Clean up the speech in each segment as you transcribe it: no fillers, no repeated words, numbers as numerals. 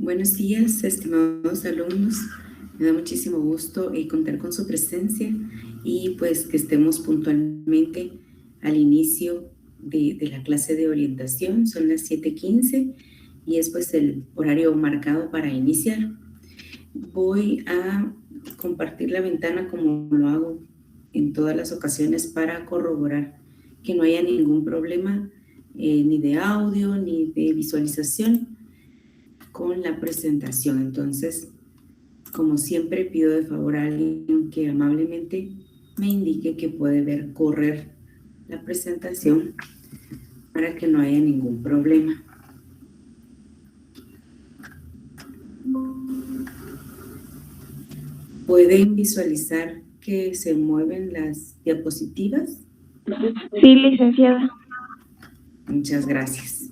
Buenos días, estimados alumnos. Me da muchísimo gusto contar con su presencia y pues que estemos puntualmente al inicio de la clase de orientación. Son las 7:15 y es pues el horario marcado para iniciar. Voy a compartir la ventana como lo hago en todas las ocasiones para corroborar que no haya ningún problema ni de audio ni de visualización con la presentación. Entonces, como siempre, pido de favor a alguien que amablemente me indique que puede ver correr la presentación para que no haya ningún problema. ¿Pueden visualizar que se mueven las diapositivas? Sí, licenciada. Muchas gracias.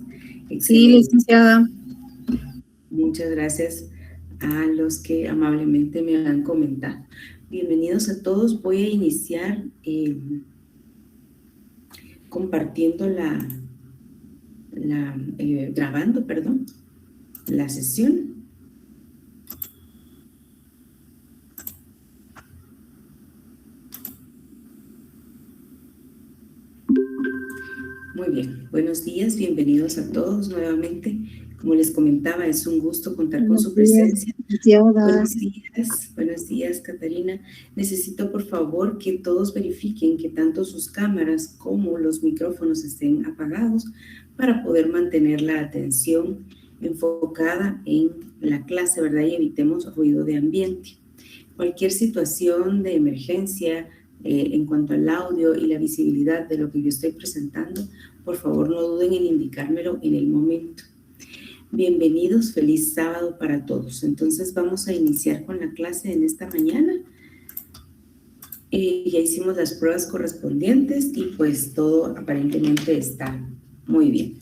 Sí, Excelente. licenciada. Muchas gracias a los que amablemente me han comentado. Bienvenidos a todos. Voy a iniciar compartiendo grabando, la sesión. Muy bien, buenos días, bienvenidos a todos nuevamente. Como les comentaba, es un gusto contar con su presencia. Buenos días, Catarina. Necesito, por favor, que todos verifiquen que tanto sus cámaras como los micrófonos estén apagados para poder mantener la atención enfocada en la clase, ¿verdad? Y evitemos ruido de ambiente. Cualquier situación de emergencia en cuanto al audio y la visibilidad de lo que yo estoy presentando, por favor no duden en indicármelo en el momento. Bienvenidos, feliz sábado para todos. Entonces vamos a iniciar con la clase en esta mañana. Ya hicimos las pruebas correspondientes y pues todo aparentemente está muy bien.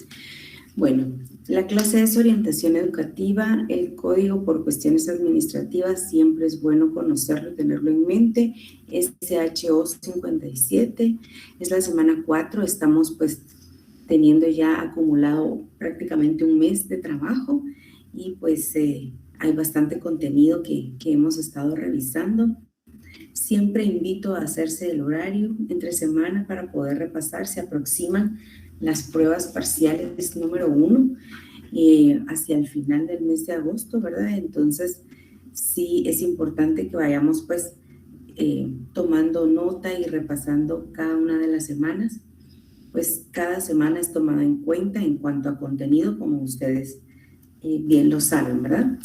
Bueno, la clase es orientación educativa. El código por cuestiones administrativas siempre es bueno conocerlo y tenerlo en mente. SHO 57 es la semana 4. Estamos pues teniendo ya acumulado prácticamente un mes de trabajo y pues hay bastante contenido que hemos estado revisando. Siempre invito a hacerse el horario entre semana para poder repasar. Se aproximan las pruebas parciales número 1 hacia el final del mes de agosto, ¿verdad? Entonces, sí es importante que vayamos pues tomando nota y repasando cada una de las semanas. Pues cada semana es tomada en cuenta en cuanto a contenido, como ustedes bien lo saben, ¿verdad?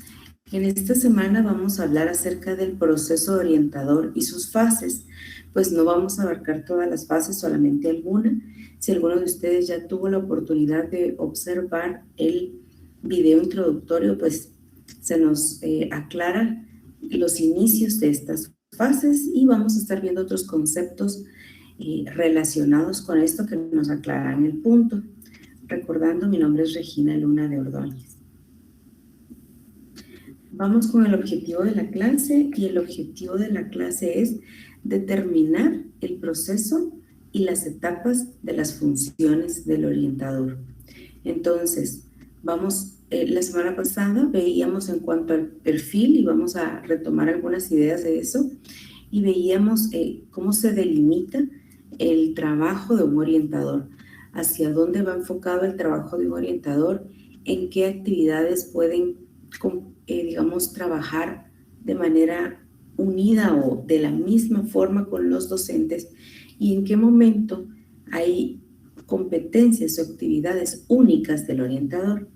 En esta semana vamos a hablar acerca del proceso orientador y sus fases. Pues no vamos a abarcar todas las fases, solamente alguna. Si alguno de ustedes ya tuvo la oportunidad de observar el video introductorio, pues se nos aclara los inicios de estas fases y vamos a estar viendo otros conceptos relacionados con esto que nos aclaran el punto. Recordando, mi nombre es Regina Luna de Ordóñez. Vamos con el objetivo de la clase y el objetivo de la clase es determinar el proceso y las etapas de las funciones del orientador. Entonces, la semana pasada veíamos en cuanto al perfil y vamos a retomar algunas ideas de eso y veíamos cómo se delimita el trabajo de un orientador, hacia dónde va enfocado el trabajo de un orientador, en qué actividades pueden digamos, trabajar de manera unida o de la misma forma con los docentes y en qué momento hay competencias o actividades únicas del orientador.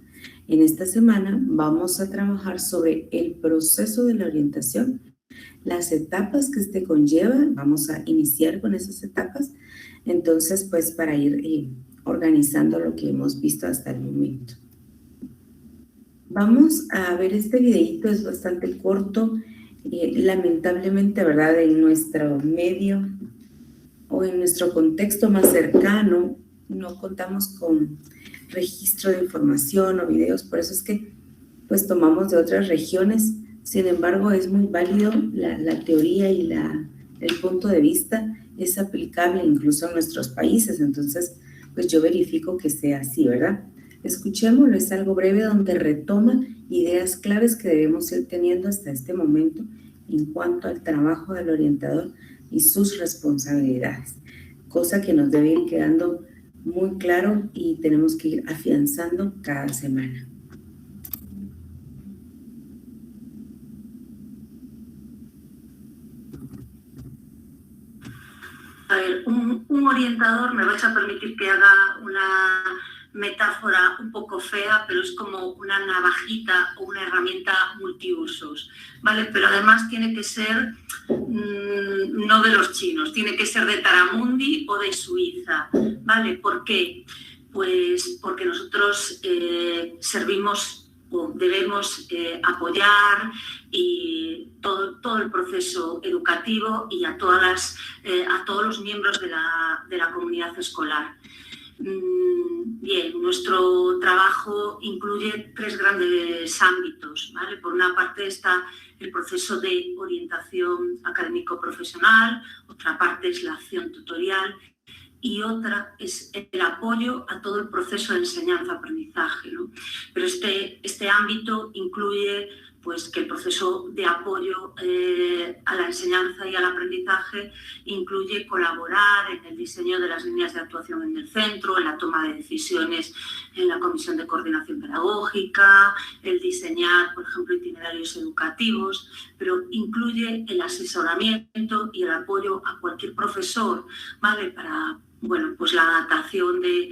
En esta semana vamos a trabajar sobre el proceso de la orientación, las etapas que este conlleva. Vamos a iniciar con esas etapas, entonces pues para ir organizando lo que hemos visto hasta el momento. Vamos a ver este videito, es bastante corto, lamentablemente, ¿verdad? En nuestro medio o en nuestro contexto más cercano no contamos con registro de información o videos, por eso es que pues tomamos de otras regiones. Sin embargo, es muy válido la teoría y el punto de vista es aplicable incluso a nuestros países, entonces pues yo verifico que sea así, ¿verdad? Escuchémoslo, es algo breve donde retoma ideas claves que debemos ir teniendo hasta este momento en cuanto al trabajo del orientador y sus responsabilidades, cosa que nos debe ir quedando muy claro y tenemos que ir afianzando cada semana. A ver, un orientador, me vais a permitir que haga una metáfora un poco fea, pero es como una navajita o una herramienta multiusos, ¿vale? Pero además tiene que ser no de los chinos, tiene que ser de Taramundi o de Suiza, ¿vale? ¿Por qué? Pues porque nosotros servimos o debemos apoyar y todo el proceso educativo y a todos los miembros de la comunidad escolar. Bien, nuestro trabajo incluye 3 grandes ámbitos, ¿vale? Por una parte está el proceso de orientación académico-profesional, otra parte es la acción tutorial y otra es el apoyo a todo el proceso de enseñanza-aprendizaje, ¿no? Pero este ámbito incluye pues, que el proceso de apoyo a la enseñanza y al aprendizaje incluye colaborar en el diseño de las líneas de actuación en el centro, en la toma de decisiones en la comisión de coordinación pedagógica, el diseñar, por ejemplo, itinerarios educativos, pero incluye el asesoramiento y el apoyo a cualquier profesor, ¿vale? Para pues la adaptación de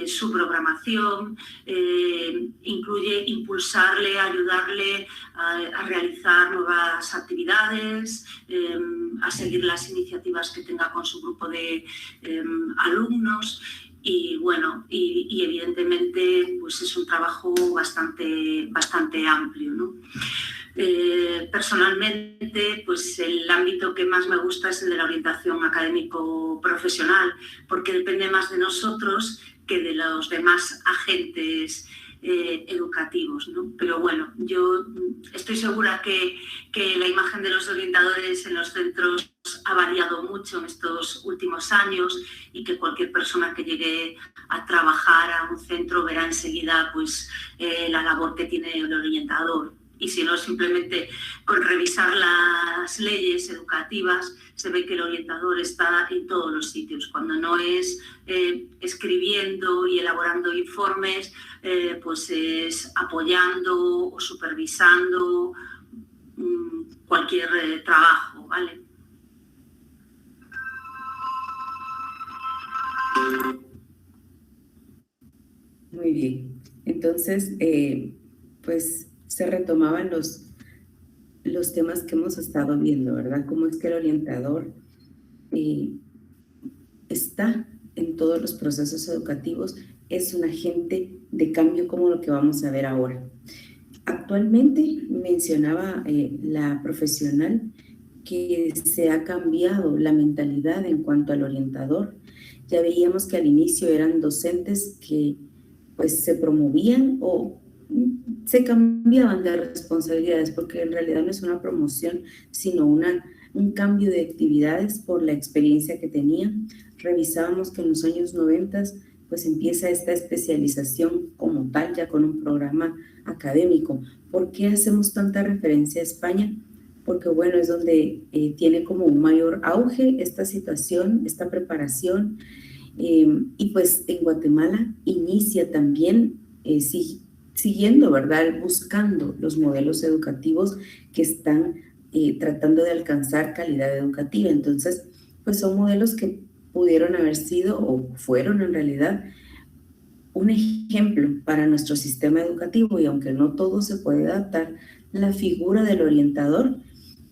su programación, incluye impulsarle, ayudarle a realizar nuevas actividades, a seguir las iniciativas que tenga con su grupo de alumnos y evidentemente pues es un trabajo bastante amplio, ¿no? Personalmente, pues el ámbito que más me gusta es el de la orientación académico-profesional, porque depende más de nosotros que de los demás agentes educativos, ¿no? Pero bueno, yo estoy segura que la imagen de los orientadores en los centros ha variado mucho en estos últimos años y que cualquier persona que llegue a trabajar a un centro verá enseguida pues, la labor que tiene el orientador. Y si no, simplemente con revisar las leyes educativas se ve que el orientador está en todos los sitios. Cuando no es escribiendo y elaborando informes, pues es apoyando o supervisando cualquier trabajo, ¿vale? Muy bien. Entonces, pues se retomaban los temas que hemos estado viendo, ¿verdad? Cómo es que el orientador está en todos los procesos educativos, es un agente de cambio como lo que vamos a ver ahora. Actualmente mencionaba la profesional que se ha cambiado la mentalidad en cuanto al orientador. Ya veíamos que al inicio eran docentes que pues se promovían o se cambiaban de responsabilidades, porque en realidad no es una promoción, sino un cambio de actividades por la experiencia que tenían. Revisábamos que en los años 90 pues empieza esta especialización como tal, ya con un programa académico. ¿Por qué hacemos tanta referencia a España? Porque bueno, es donde tiene como un mayor auge esta situación, esta preparación, y pues en Guatemala inicia también, siguiendo, ¿verdad? Buscando los modelos educativos que están tratando de alcanzar calidad educativa. Entonces, pues son modelos que pudieron haber sido o fueron en realidad un ejemplo para nuestro sistema educativo, y aunque no todo se puede adaptar, la figura del orientador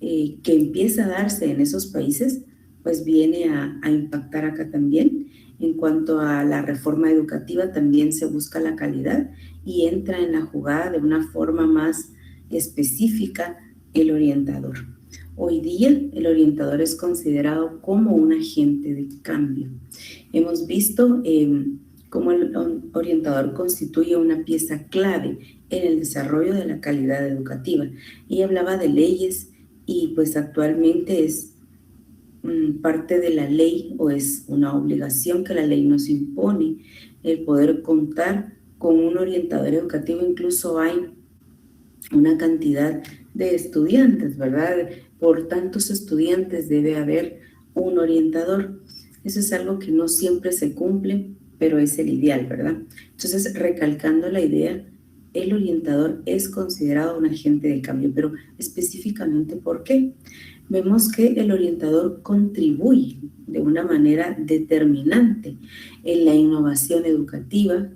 que empieza a darse en esos países, pues viene a impactar acá también. En cuanto a la reforma educativa, también se busca la calidad y entra en la jugada de una forma más específica el orientador. Hoy día el orientador es considerado como un agente de cambio. Hemos visto cómo el orientador constituye una pieza clave en el desarrollo de la calidad educativa. Y hablaba de leyes y pues actualmente es parte de la ley o es una obligación que la ley nos impone el poder contar con un orientador educativo incluso hay una cantidad de estudiantes, ¿verdad? Por tantos estudiantes debe haber un orientador. Eso es algo que no siempre se cumple, pero es el ideal, ¿verdad? Entonces, recalcando la idea, el orientador es considerado un agente de cambio, pero específicamente ¿por qué? Vemos que el orientador contribuye de una manera determinante en la innovación educativa,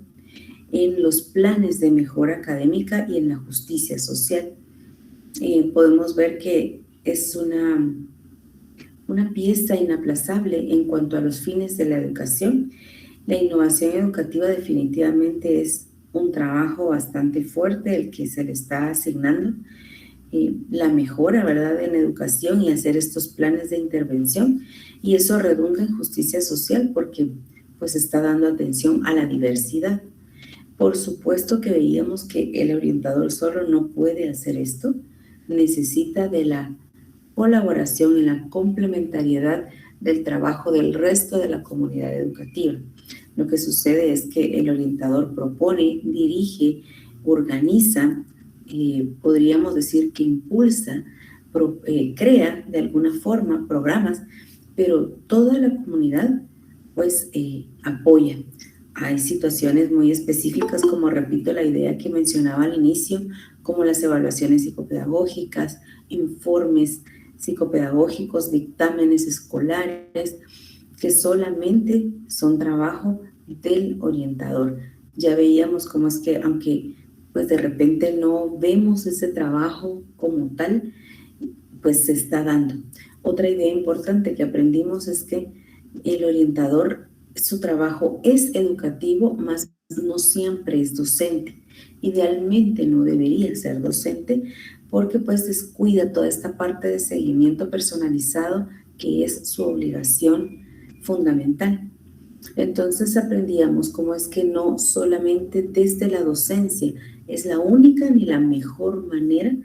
en los planes de mejora académica y en la justicia social. Podemos ver que es una pieza inaplazable en cuanto a los fines de la educación. La innovación educativa definitivamente es un trabajo bastante fuerte el que se le está asignando. La mejora, ¿verdad?, en educación y hacer estos planes de intervención, y eso redunda en justicia social porque pues está dando atención a la diversidad. Por supuesto que veíamos que el orientador solo no puede hacer esto, necesita de la colaboración y la complementariedad del trabajo del resto de la comunidad educativa. Lo que sucede es que el orientador propone, dirige, organiza, podríamos decir que impulsa, crea de alguna forma programas, pero toda la comunidad pues apoya. Hay situaciones muy específicas, como repito la idea que mencionaba al inicio, como las evaluaciones psicopedagógicas, informes psicopedagógicos, dictámenes escolares, que solamente son trabajo del orientador. Ya veíamos cómo es que, aunque pues de repente no vemos ese trabajo como tal, pues se está dando. Otra idea importante que aprendimos es que el orientador, su trabajo es educativo, mas no siempre es docente. Idealmente no debería ser docente porque pues descuida toda esta parte de seguimiento personalizado que es su obligación fundamental. Entonces aprendíamos cómo es que no solamente desde la docencia es la única ni la mejor manera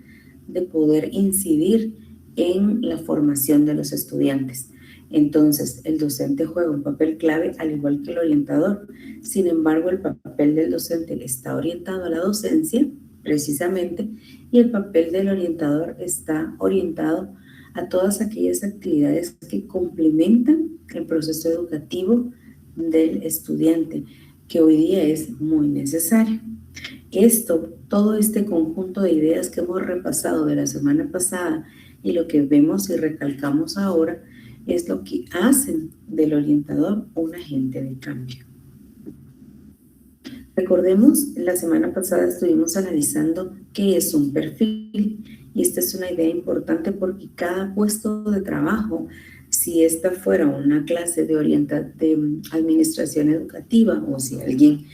de poder incidir en la formación de los estudiantes. Entonces, el docente juega un papel clave al igual que el orientador. Sin embargo, el papel del docente está orientado a la docencia, precisamente, y el papel del orientador está orientado a todas aquellas actividades que complementan el proceso educativo del estudiante, que hoy día es muy necesario. Todo este conjunto de ideas que hemos repasado de la semana pasada y lo que vemos y recalcamos ahora es lo que hacen del orientador un agente de cambio. Recordemos, la semana pasada estuvimos analizando qué es un perfil, y esta es una idea importante porque cada puesto de trabajo, si esta fuera una clase de administración educativa o si alguien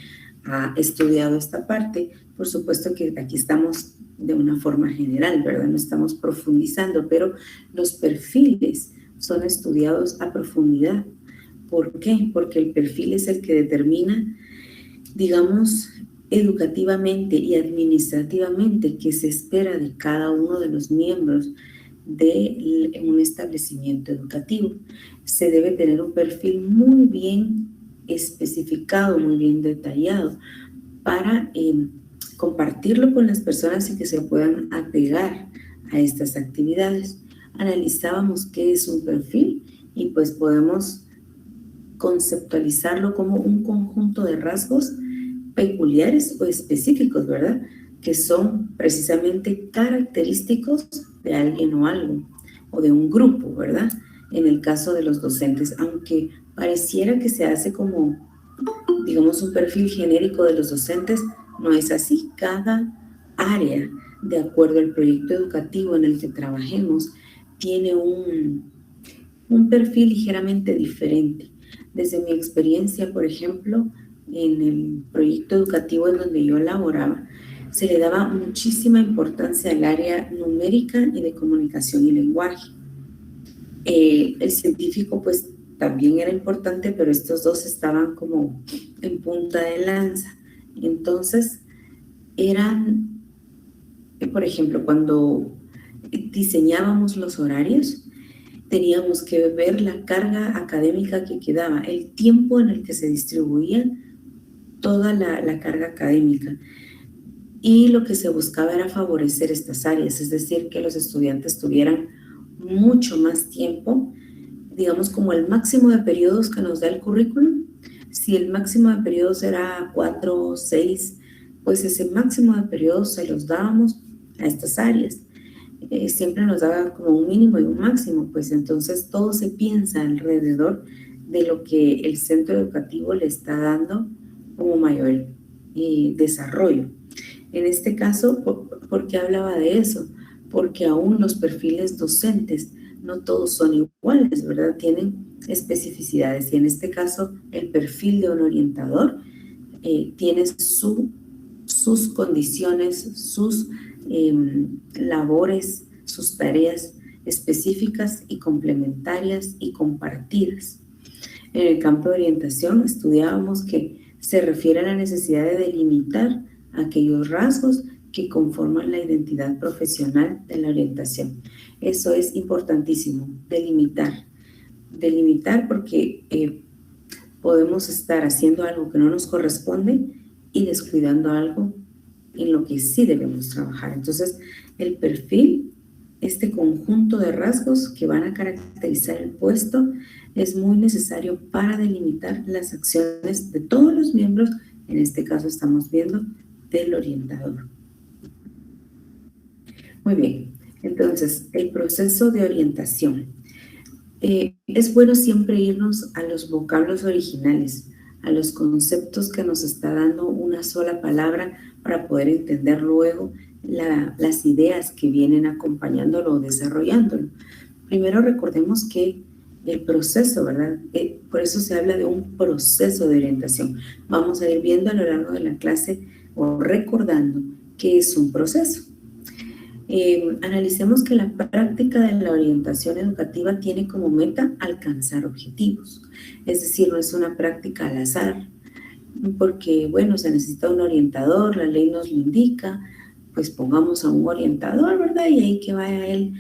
ha estudiado esta parte, por supuesto que aquí estamos de una forma general, ¿verdad? No estamos profundizando, pero los perfiles son estudiados a profundidad. ¿Por qué? Porque el perfil es el que determina, digamos, educativamente y administrativamente qué se espera de cada uno de los miembros de un establecimiento educativo. Se debe tener un perfil muy bien especificado, muy bien detallado para compartirlo con las personas y que se puedan apegar a estas actividades. Analizábamos qué es un perfil y pues podemos conceptualizarlo como un conjunto de rasgos peculiares o específicos, ¿verdad? Que son precisamente característicos de alguien o algo, o de un grupo, ¿verdad? En el caso de los docentes, aunque pareciera que se hace como, digamos, un perfil genérico de los docentes, no es así. Cada área, de acuerdo al proyecto educativo en el que trabajemos, tiene un perfil ligeramente diferente. Desde mi experiencia, por ejemplo, en el proyecto educativo en donde yo laboraba, se le daba muchísima importancia al área numérica y de comunicación y lenguaje. El científico, pues, también era importante, pero estos dos estaban como en punta de lanza. Entonces, por ejemplo, cuando diseñábamos los horarios, teníamos que ver la carga académica que quedaba, el tiempo en el que se distribuían toda la carga académica. Y lo que se buscaba era favorecer estas áreas, es decir, que los estudiantes tuvieran mucho más tiempo, digamos como el máximo de periodos que nos da el currículum. Si el máximo de periodos era 4 o 6, pues ese máximo de periodos se los dábamos a estas áreas. Siempre nos daba como un mínimo y un máximo, pues entonces todo se piensa alrededor de lo que el centro educativo le está dando como mayor desarrollo. En este caso, ¿por qué hablaba de eso? Porque aún los perfiles docentes no todos son iguales, ¿verdad? Tienen especificidades y en este caso el perfil de un orientador tiene sus condiciones, sus labores, sus tareas específicas y complementarias y compartidas. En el campo de orientación estudiábamos que se refiere a la necesidad de delimitar aquellos rasgos que conforman la identidad profesional de la orientación. Eso es importantísimo, delimitar. Delimitar porque podemos estar haciendo algo que no nos corresponde y descuidando algo en lo que sí debemos trabajar. Entonces, el perfil, este conjunto de rasgos que van a caracterizar el puesto, es muy necesario para delimitar las acciones de todos los miembros. En este caso estamos viendo del orientador. Muy bien, entonces el proceso de orientación. Es bueno siempre irnos a los vocablos originales, a los conceptos que nos está dando una sola palabra para poder entender luego las ideas que vienen acompañándolo o desarrollándolo. Primero recordemos que el proceso, ¿verdad? Por eso se habla de un proceso de orientación. Vamos a ir viendo a lo largo de la clase o recordando que es un proceso. Analicemos que la práctica de la orientación educativa tiene como meta alcanzar objetivos. Es decir, no es una práctica al azar, porque, bueno, se necesita un orientador, la ley nos lo indica, pues pongamos a un orientador, ¿verdad? Y ahí que vaya él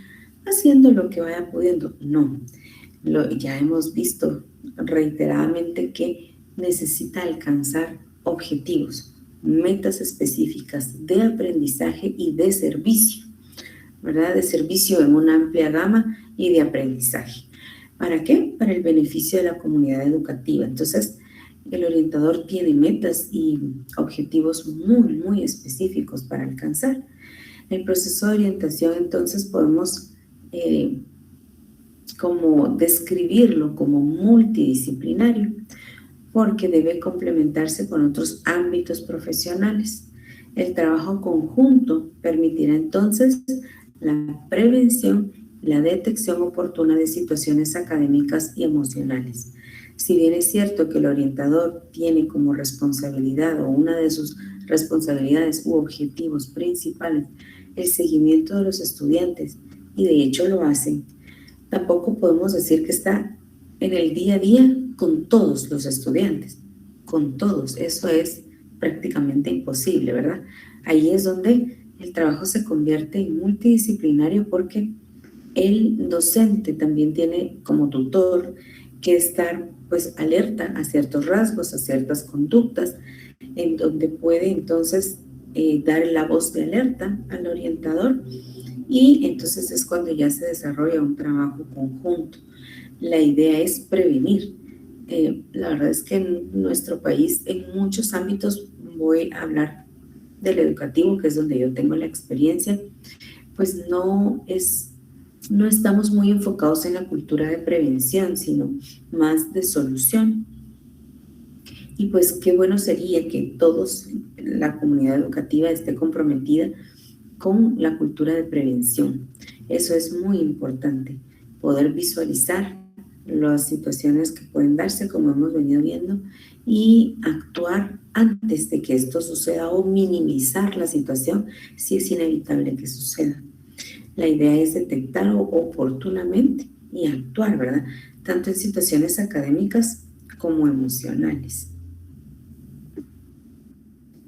haciendo lo que vaya pudiendo. No, ya hemos visto reiteradamente que necesita alcanzar objetivos, metas específicas de aprendizaje y de servicio, ¿verdad? De servicio en una amplia gama y de aprendizaje. ¿Para qué? Para el beneficio de la comunidad educativa. Entonces, el orientador tiene metas y objetivos muy, muy específicos para alcanzar. El proceso de orientación, entonces, podemos como describirlo como multidisciplinario, porque debe complementarse con otros ámbitos profesionales. El trabajo conjunto permitirá entonces la prevención, la detección oportuna de situaciones académicas y emocionales. Si bien es cierto que el orientador tiene como responsabilidad o una de sus responsabilidades u objetivos principales el seguimiento de los estudiantes, y de hecho lo hacen, tampoco podemos decir que está en el día a día con todos los estudiantes, con todos. Eso es prácticamente imposible, ¿verdad? Ahí es donde el trabajo se convierte en multidisciplinario porque el docente también tiene como tutor que estar pues alerta a ciertos rasgos, a ciertas conductas, en donde puede entonces dar la voz de alerta al orientador y entonces es cuando ya se desarrolla un trabajo conjunto. La idea es prevenir. La verdad es que en nuestro país, en muchos ámbitos, voy a hablar del educativo, que es donde yo tengo la experiencia, pues no estamos muy enfocados en la cultura de prevención, sino más de solución. Y pues qué bueno sería que todos, la comunidad educativa, esté comprometida con la cultura de prevención. Eso es muy importante, poder visualizar las situaciones que pueden darse, como hemos venido viendo, y actuar antes de que esto suceda o minimizar la situación si es inevitable que suceda. La idea es detectar oportunamente y actuar, ¿verdad? Tanto en situaciones académicas como emocionales.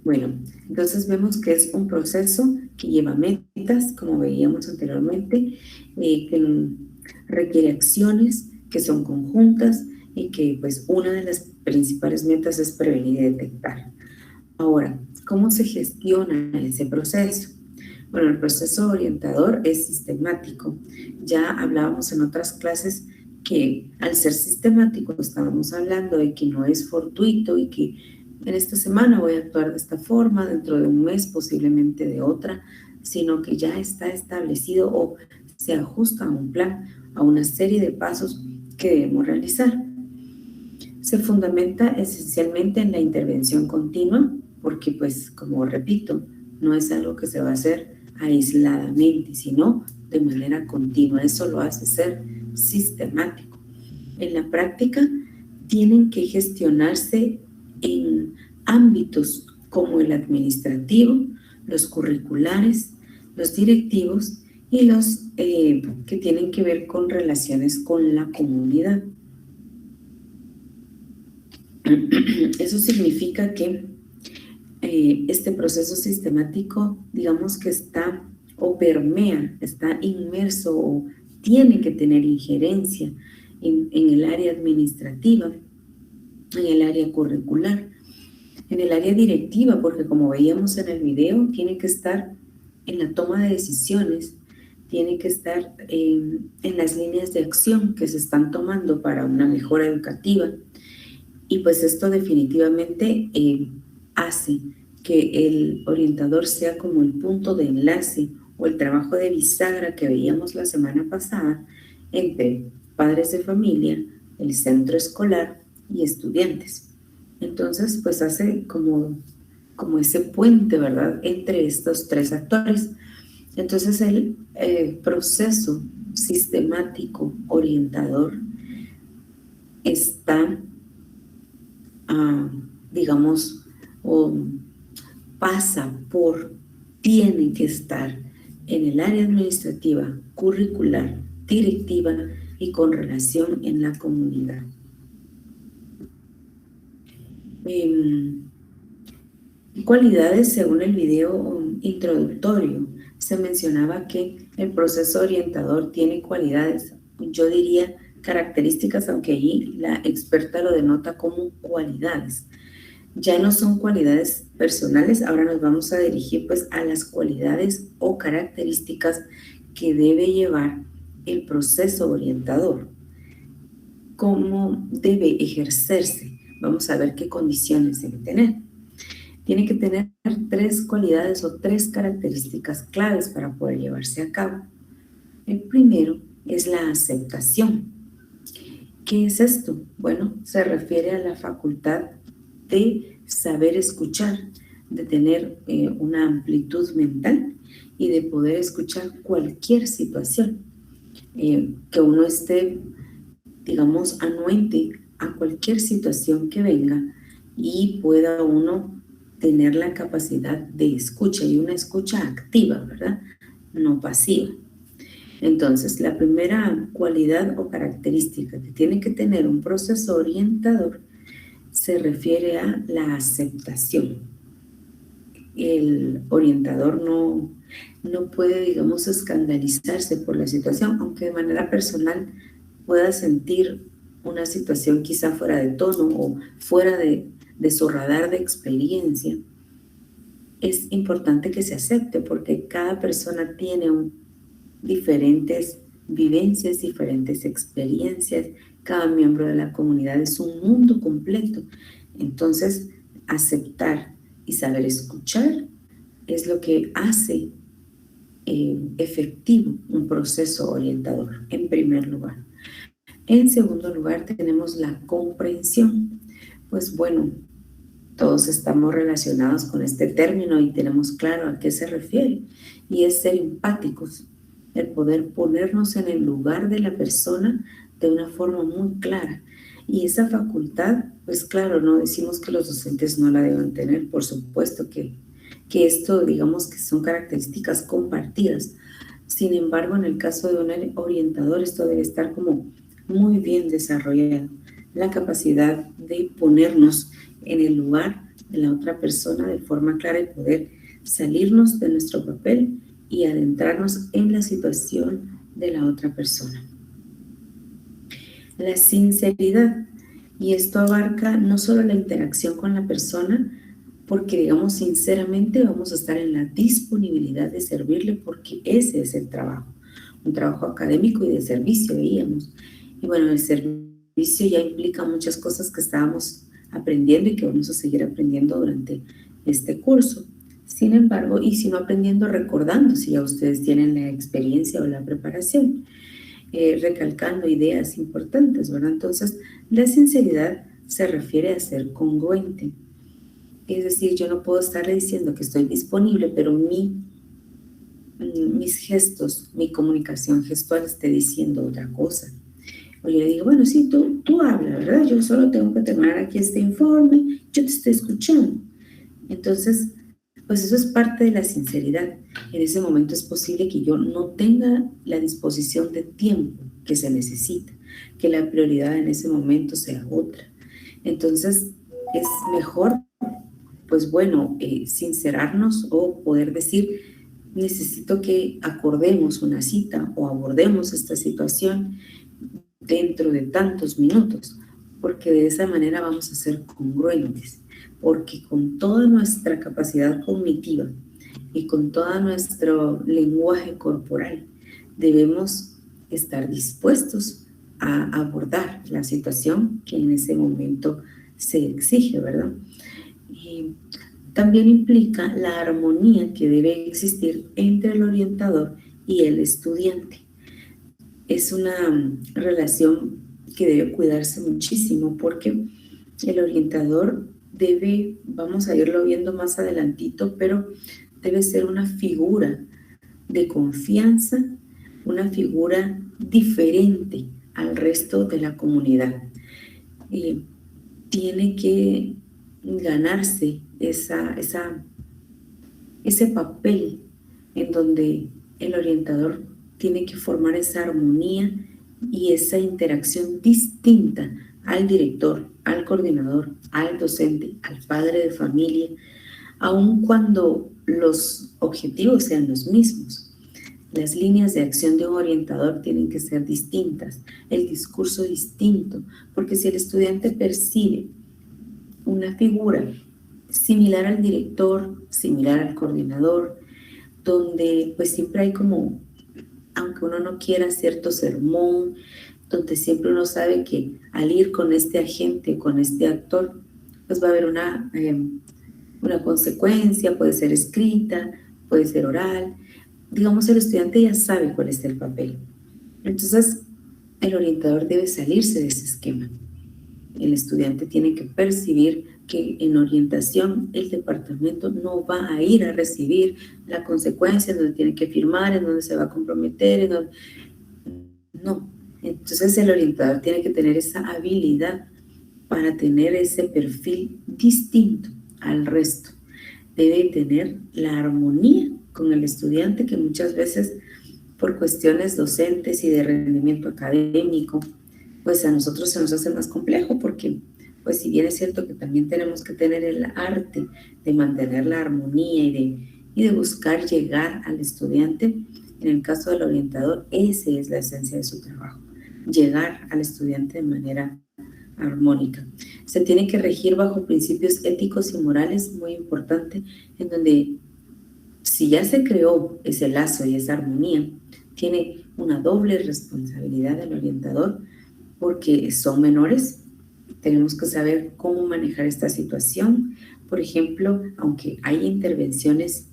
Bueno, entonces vemos que es un proceso que lleva metas, como veíamos anteriormente, que requiere acciones que son conjuntas y que pues una de las principales metas es prevenir y detectar. Ahora, ¿cómo se gestiona ese proceso? Bueno, el proceso orientador es sistemático. Ya hablábamos en otras clases que al ser sistemático estábamos hablando de que no es fortuito y que en esta semana voy a actuar de esta forma, dentro de un mes posiblemente de otra, sino que ya está establecido o se ajusta a un plan, a una serie de pasos que debemos realizar. Se fundamenta esencialmente en la intervención continua, porque pues, como repito, no es algo que se va a hacer aisladamente, sino de manera continua. Eso lo hace ser sistemático. En la práctica, tienen que gestionarse en ámbitos como el administrativo, los curriculares, los directivos y los que tienen que ver con relaciones con la comunidad. Eso significa que este proceso sistemático, digamos que está o permea, está inmerso o tiene que tener injerencia en el área administrativa, en el área curricular, en el área directiva, porque como veíamos en el video, tiene que estar en la toma de decisiones, tiene que estar en las líneas de acción que se están tomando para una mejora educativa. Y pues esto definitivamente hace que el orientador sea como el punto de enlace o el trabajo de bisagra que veíamos la semana pasada entre padres de familia, el centro escolar y estudiantes. Entonces, pues hace como ese puente, ¿verdad?, entre estos tres actores. Entonces, el proceso sistemático orientador está digamos, tiene que estar en el área administrativa, curricular, directiva y con relación en la comunidad. Cualidades, según el video introductorio, se mencionaba que el proceso orientador tiene cualidades, yo diría características, aunque allí la experta lo denota como cualidades. Ya no son cualidades personales, ahora nos vamos a dirigir pues a las cualidades o características que debe llevar el proceso orientador. ¿Cómo debe ejercerse? Vamos a ver qué condiciones debe tener. Tiene que tener 3 cualidades o 3 características claves para poder llevarse a cabo. El primero es la aceptación. ¿Qué es esto? Bueno, se refiere a la facultad de saber escuchar, de tener una amplitud mental y de poder escuchar cualquier situación, que uno esté, digamos, anuente a cualquier situación que venga y pueda uno tener la capacidad de escucha y una escucha activa, ¿verdad? No pasiva. Entonces, la primera cualidad o característica que tiene que tener un proceso orientador se refiere a la aceptación. El orientador no puede, digamos, escandalizarse por la situación, aunque de manera personal pueda sentir una situación quizá fuera de tono o fuera de su radar de experiencia. Es importante que se acepte porque cada persona tiene diferentes vivencias, diferentes experiencias. Cada miembro de la comunidad es un mundo completo. Entonces, aceptar y saber escuchar es lo que hace efectivo un proceso orientador, en primer lugar. En segundo lugar, tenemos la comprensión. Pues bueno, todos estamos relacionados con este término y tenemos claro a qué se refiere, y es ser empáticos, el poder ponernos en el lugar de la persona de una forma muy clara. Y esa facultad, pues claro, no decimos que los docentes no la deban tener, por supuesto que esto, digamos que son características compartidas. Sin embargo, en el caso de un orientador, esto debe estar como muy bien desarrollado. La capacidad de ponernos en el lugar de la otra persona de forma clara y poder salirnos de nuestro papel y adentrarnos en la situación de la otra persona. La sinceridad, y esto abarca no solo la interacción con la persona, porque, digamos, sinceramente vamos a estar en la disponibilidad de servirle, porque ese es el trabajo, un trabajo académico y de servicio, veíamos. Y bueno, el servicio ya implica muchas cosas que estábamos aprendiendo y que vamos a seguir aprendiendo durante este curso. Sin embargo, y si no aprendiendo, recordando, si ya ustedes tienen la experiencia o la preparación, recalcando ideas importantes, ¿verdad? Entonces, la sinceridad se refiere a ser congruente. Es decir, yo no puedo estarle diciendo que estoy disponible, pero mis gestos, mi comunicación gestual esté diciendo otra cosa. O yo le digo, bueno, sí, tú habla, ¿verdad? Yo solo tengo que terminar aquí este informe, yo te estoy escuchando. Entonces, pues eso es parte de la sinceridad. En ese momento es posible que yo no tenga la disposición de tiempo que se necesita, que la prioridad en ese momento sea otra. Entonces, es mejor, pues bueno, sincerarnos o poder decir, necesito que acordemos una cita o abordemos esta situación dentro de tantos minutos, porque de esa manera vamos a ser congruentes, porque con toda nuestra capacidad cognitiva y con todo nuestro lenguaje corporal debemos estar dispuestos a abordar la situación que en ese momento se exige, ¿verdad? Y también implica la armonía que debe existir entre el orientador y el estudiante. Es una relación que debe cuidarse muchísimo, porque el orientador debe, vamos a irlo viendo más adelantito, pero debe ser una figura de confianza, una figura diferente al resto de la comunidad. Tiene que ganarse ese papel en donde el orientador tiene que formar esa armonía y esa interacción distinta al director, al coordinador, al docente, al padre de familia, aun cuando los objetivos sean los mismos. Las líneas de acción de un orientador tienen que ser distintas, el discurso distinto, porque si el estudiante percibe una figura similar al director, similar al coordinador, donde pues siempre hay como, aunque uno no quiera, cierto sermón, donde siempre uno sabe que al ir con este agente, con este actor, pues va a haber una consecuencia, puede ser escrita, puede ser oral. Digamos, el estudiante ya sabe cuál es el papel. Entonces, el orientador debe salirse de ese esquema. El estudiante tiene que percibir que en orientación el departamento no va a ir a recibir la consecuencia, en donde tiene que firmar, en donde se va a comprometer, no. Entonces el orientador tiene que tener esa habilidad para tener ese perfil distinto al resto. Debe tener la armonía con el estudiante, que muchas veces por cuestiones docentes y de rendimiento académico, pues a nosotros se nos hace más complejo, porque pues si bien es cierto que también tenemos que tener el arte de mantener la armonía y de buscar llegar al estudiante, en el caso del orientador, esa es la esencia de su trabajo, llegar al estudiante de manera armónica. Se tiene que regir bajo principios éticos y morales, muy importante, en donde si ya se creó ese lazo y esa armonía, tiene una doble responsabilidad del orientador, porque son menores. Tenemos que saber cómo manejar esta situación. Por ejemplo, aunque hay intervenciones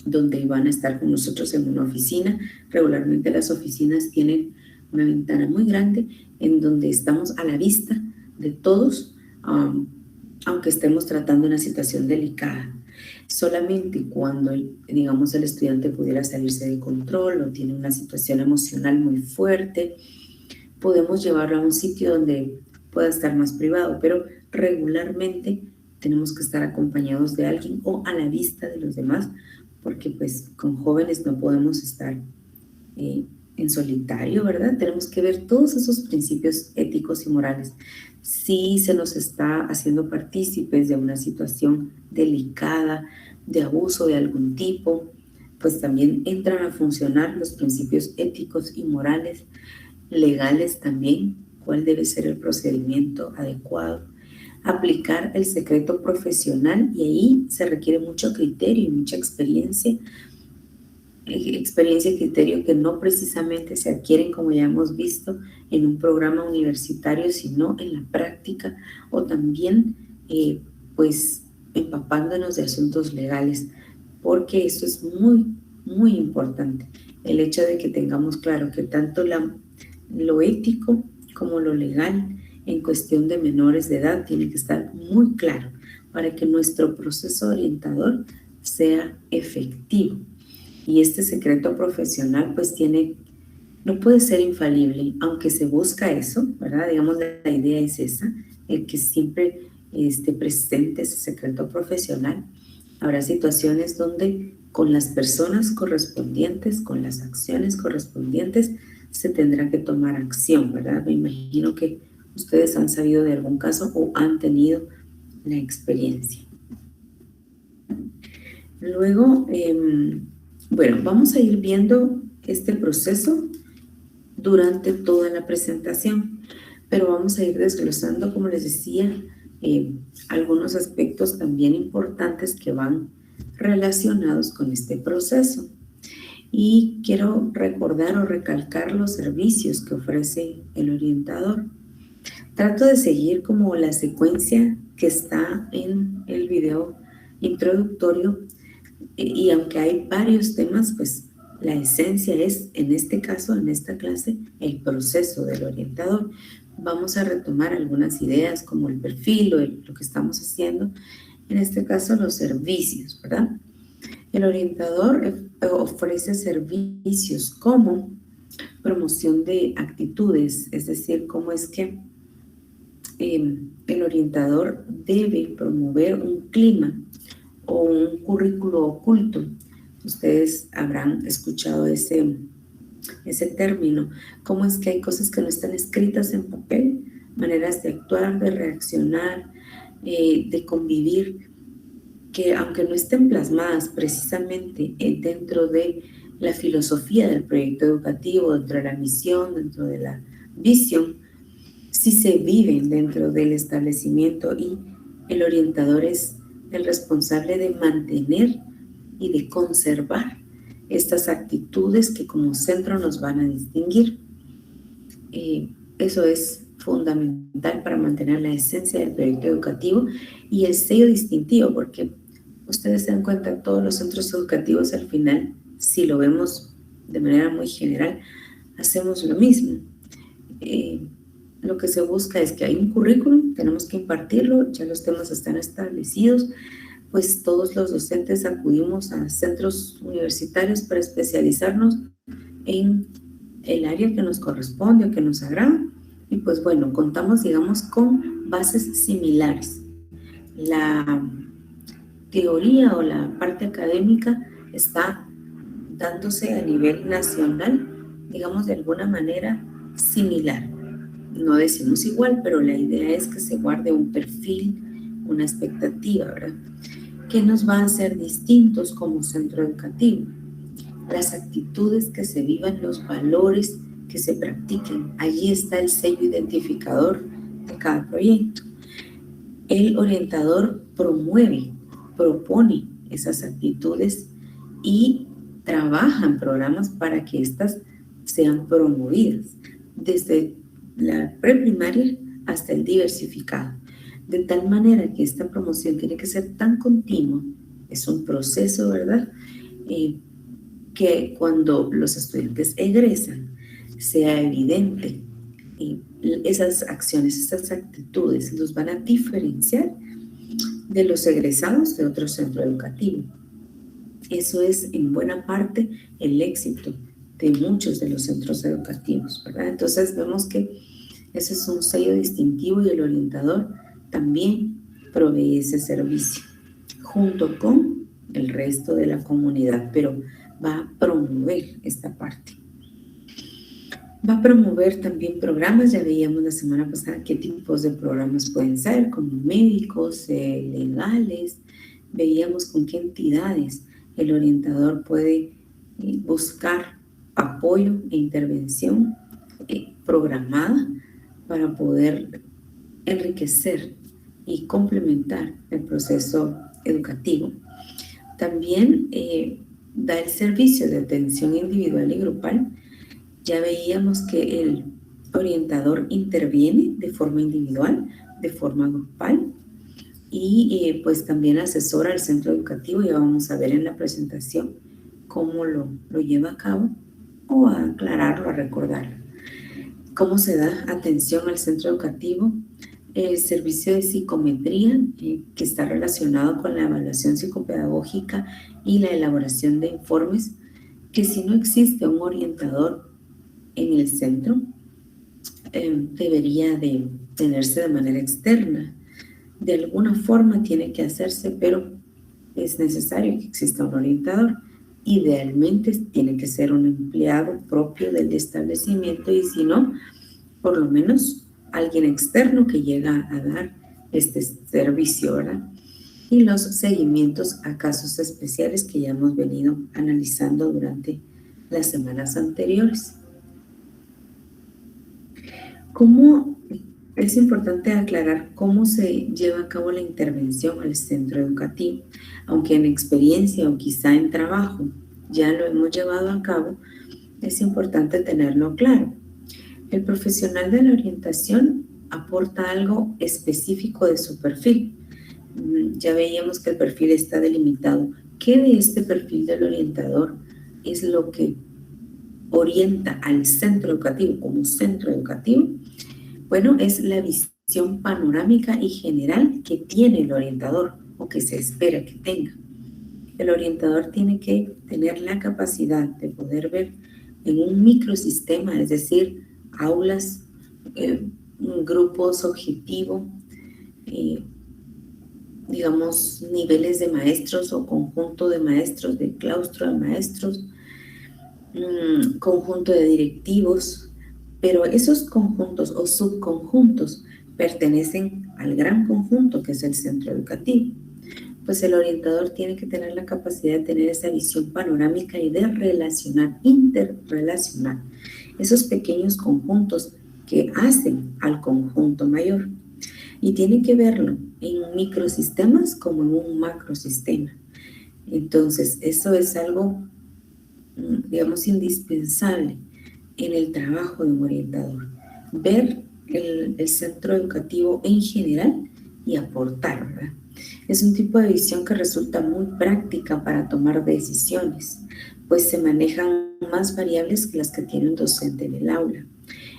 donde van a estar con nosotros en una oficina, regularmente las oficinas tienen una ventana muy grande en donde estamos a la vista de todos, aunque estemos tratando una situación delicada. Solamente cuando, digamos, el estudiante pudiera salirse de control o tiene una situación emocional muy fuerte, podemos llevarlo a un sitio donde pueda estar más privado, pero regularmente tenemos que estar acompañados de alguien o a la vista de los demás, porque pues con jóvenes no podemos estar en solitario, ¿verdad? Tenemos que ver todos esos principios éticos y morales. Si se nos está haciendo partícipes de una situación delicada, de abuso de algún tipo, pues también entran a funcionar los principios éticos y morales, legales también, cuál debe ser el procedimiento adecuado. aplicar el secreto profesional, y ahí se requiere mucho criterio y mucha experiencia y criterio que no precisamente se adquieren, como ya hemos visto, en un programa universitario, sino en la práctica, o también pues empapándonos de asuntos legales, porque esto es muy, muy importante, el hecho de que tengamos claro que tanto lo ético como lo legal en cuestión de menores de edad tiene que estar muy claro para que nuestro proceso orientador sea efectivo. Y este secreto profesional pues no puede ser infalible, aunque se busca eso, ¿verdad? Digamos, la idea es esa, el que siempre esté presente ese secreto profesional. Habrá situaciones donde con las personas correspondientes, con las acciones correspondientes, se tendrá que tomar acción, ¿verdad? Me imagino que ustedes han sabido de algún caso o han tenido la experiencia. Luego, bueno, vamos a ir viendo este proceso durante toda la presentación, pero vamos a ir desglosando, como les decía, algunos aspectos también importantes que van relacionados con este proceso. Y quiero recordar o recalcar los servicios que ofrece el orientador. Trato de seguir como la secuencia que está en el video introductorio, y aunque hay varios temas, pues la esencia es, en este caso, en esta clase, el proceso del orientador. Vamos a retomar algunas ideas como el perfil o lo que estamos haciendo, en este caso los servicios, ¿verdad? El orientador ofrece servicios como promoción de actitudes, es decir, cómo es que el orientador debe promover un clima o un currículo oculto. Ustedes habrán escuchado ese término. Cómo es que hay cosas que no están escritas en papel, maneras de actuar, de reaccionar, de convivir, que aunque no estén plasmadas precisamente dentro de la filosofía del proyecto educativo, dentro de la misión, dentro de la visión, sí se viven dentro del establecimiento, y el orientador es el responsable de mantener y de conservar estas actitudes que como centro nos van a distinguir. Eso es fundamental para mantener la esencia del proyecto educativo y el sello distintivo, porque ustedes se dan cuenta, todos los centros educativos al final, si lo vemos de manera muy general, hacemos lo mismo. Lo que se busca es que hay un currículum, tenemos que impartirlo, ya los temas están establecidos, pues todos los docentes acudimos a centros universitarios para especializarnos en el área que nos corresponde o que nos agrada, y pues bueno, contamos, digamos, con bases similares. La teoría o la parte académica está dándose a nivel nacional, digamos, de alguna manera similar. No decimos igual, pero la idea es que se guarde un perfil, una expectativa, ¿verdad? ¿Qué nos va a hacer distintos como centro educativo? Las actitudes que se vivan, los valores que se practiquen. Allí está el sello identificador de cada proyecto. El orientador propone esas actitudes y trabaja en programas para que éstas sean promovidas, desde la preprimaria hasta el diversificado, de tal manera que esta promoción tiene que ser tan continua, es un proceso, ¿verdad? Que cuando los estudiantes egresan sea evidente, esas acciones, esas actitudes los van a diferenciar de los egresados de otro centro educativo. Eso es en buena parte el éxito de muchos de los centros educativos, ¿verdad? Entonces vemos que ese es un sello distintivo y el orientador también provee ese servicio junto con el resto de la comunidad, pero va a promover esta parte. Va a promover también programas, ya veíamos la semana pasada qué tipos de programas pueden ser, como médicos, legales, veíamos con qué entidades el orientador puede buscar apoyo e intervención programada para poder enriquecer y complementar el proceso educativo. También da el servicio de atención individual y grupal. Ya veíamos que el orientador interviene de forma individual, de forma grupal, y pues también asesora al centro educativo. Ya vamos a ver en la presentación cómo lo lleva a cabo, o a aclararlo, a recordarlo. ¿Cómo se da atención al centro educativo? El servicio de psicometría, que está relacionado con la evaluación psicopedagógica y la elaboración de informes, que si no existe un orientador en el centro, debería de tenerse de manera externa. De alguna forma tiene que hacerse, pero es necesario que exista un orientador. Idealmente tiene que ser un empleado propio del establecimiento, y si no, por lo menos alguien externo que llega a dar este servicio, ¿verdad? Y los seguimientos a casos especiales que ya hemos venido analizando durante las semanas anteriores. Es importante aclarar cómo se lleva a cabo la intervención al centro educativo. Aunque en experiencia o quizá en trabajo ya lo hemos llevado a cabo, es importante tenerlo claro. El profesional de la orientación aporta algo específico de su perfil. Ya veíamos que el perfil está delimitado. ¿Qué de este perfil del orientador es lo que orienta al centro educativo como centro educativo? Bueno, es la visión panorámica y general que tiene el orientador, o que se espera que tenga. El orientador tiene que tener la capacidad de poder ver en un microsistema, es decir, aulas, grupos objetivo, digamos, niveles de maestros o conjunto de maestros, de claustro de maestros, conjunto de directivos, pero esos conjuntos o subconjuntos pertenecen al gran conjunto que es el centro educativo. Pues el orientador tiene que tener la capacidad de tener esa visión panorámica y de relacionar, interrelacionar esos pequeños conjuntos que hacen al conjunto mayor. Y tiene que verlo en microsistemas como en un macrosistema. Entonces, eso es algo, digamos, indispensable en el trabajo de un orientador. Ver el centro educativo en general y aportar, ¿verdad? Es un tipo de visión que resulta muy práctica para tomar decisiones, pues se manejan más variables que las que tiene un docente en el aula.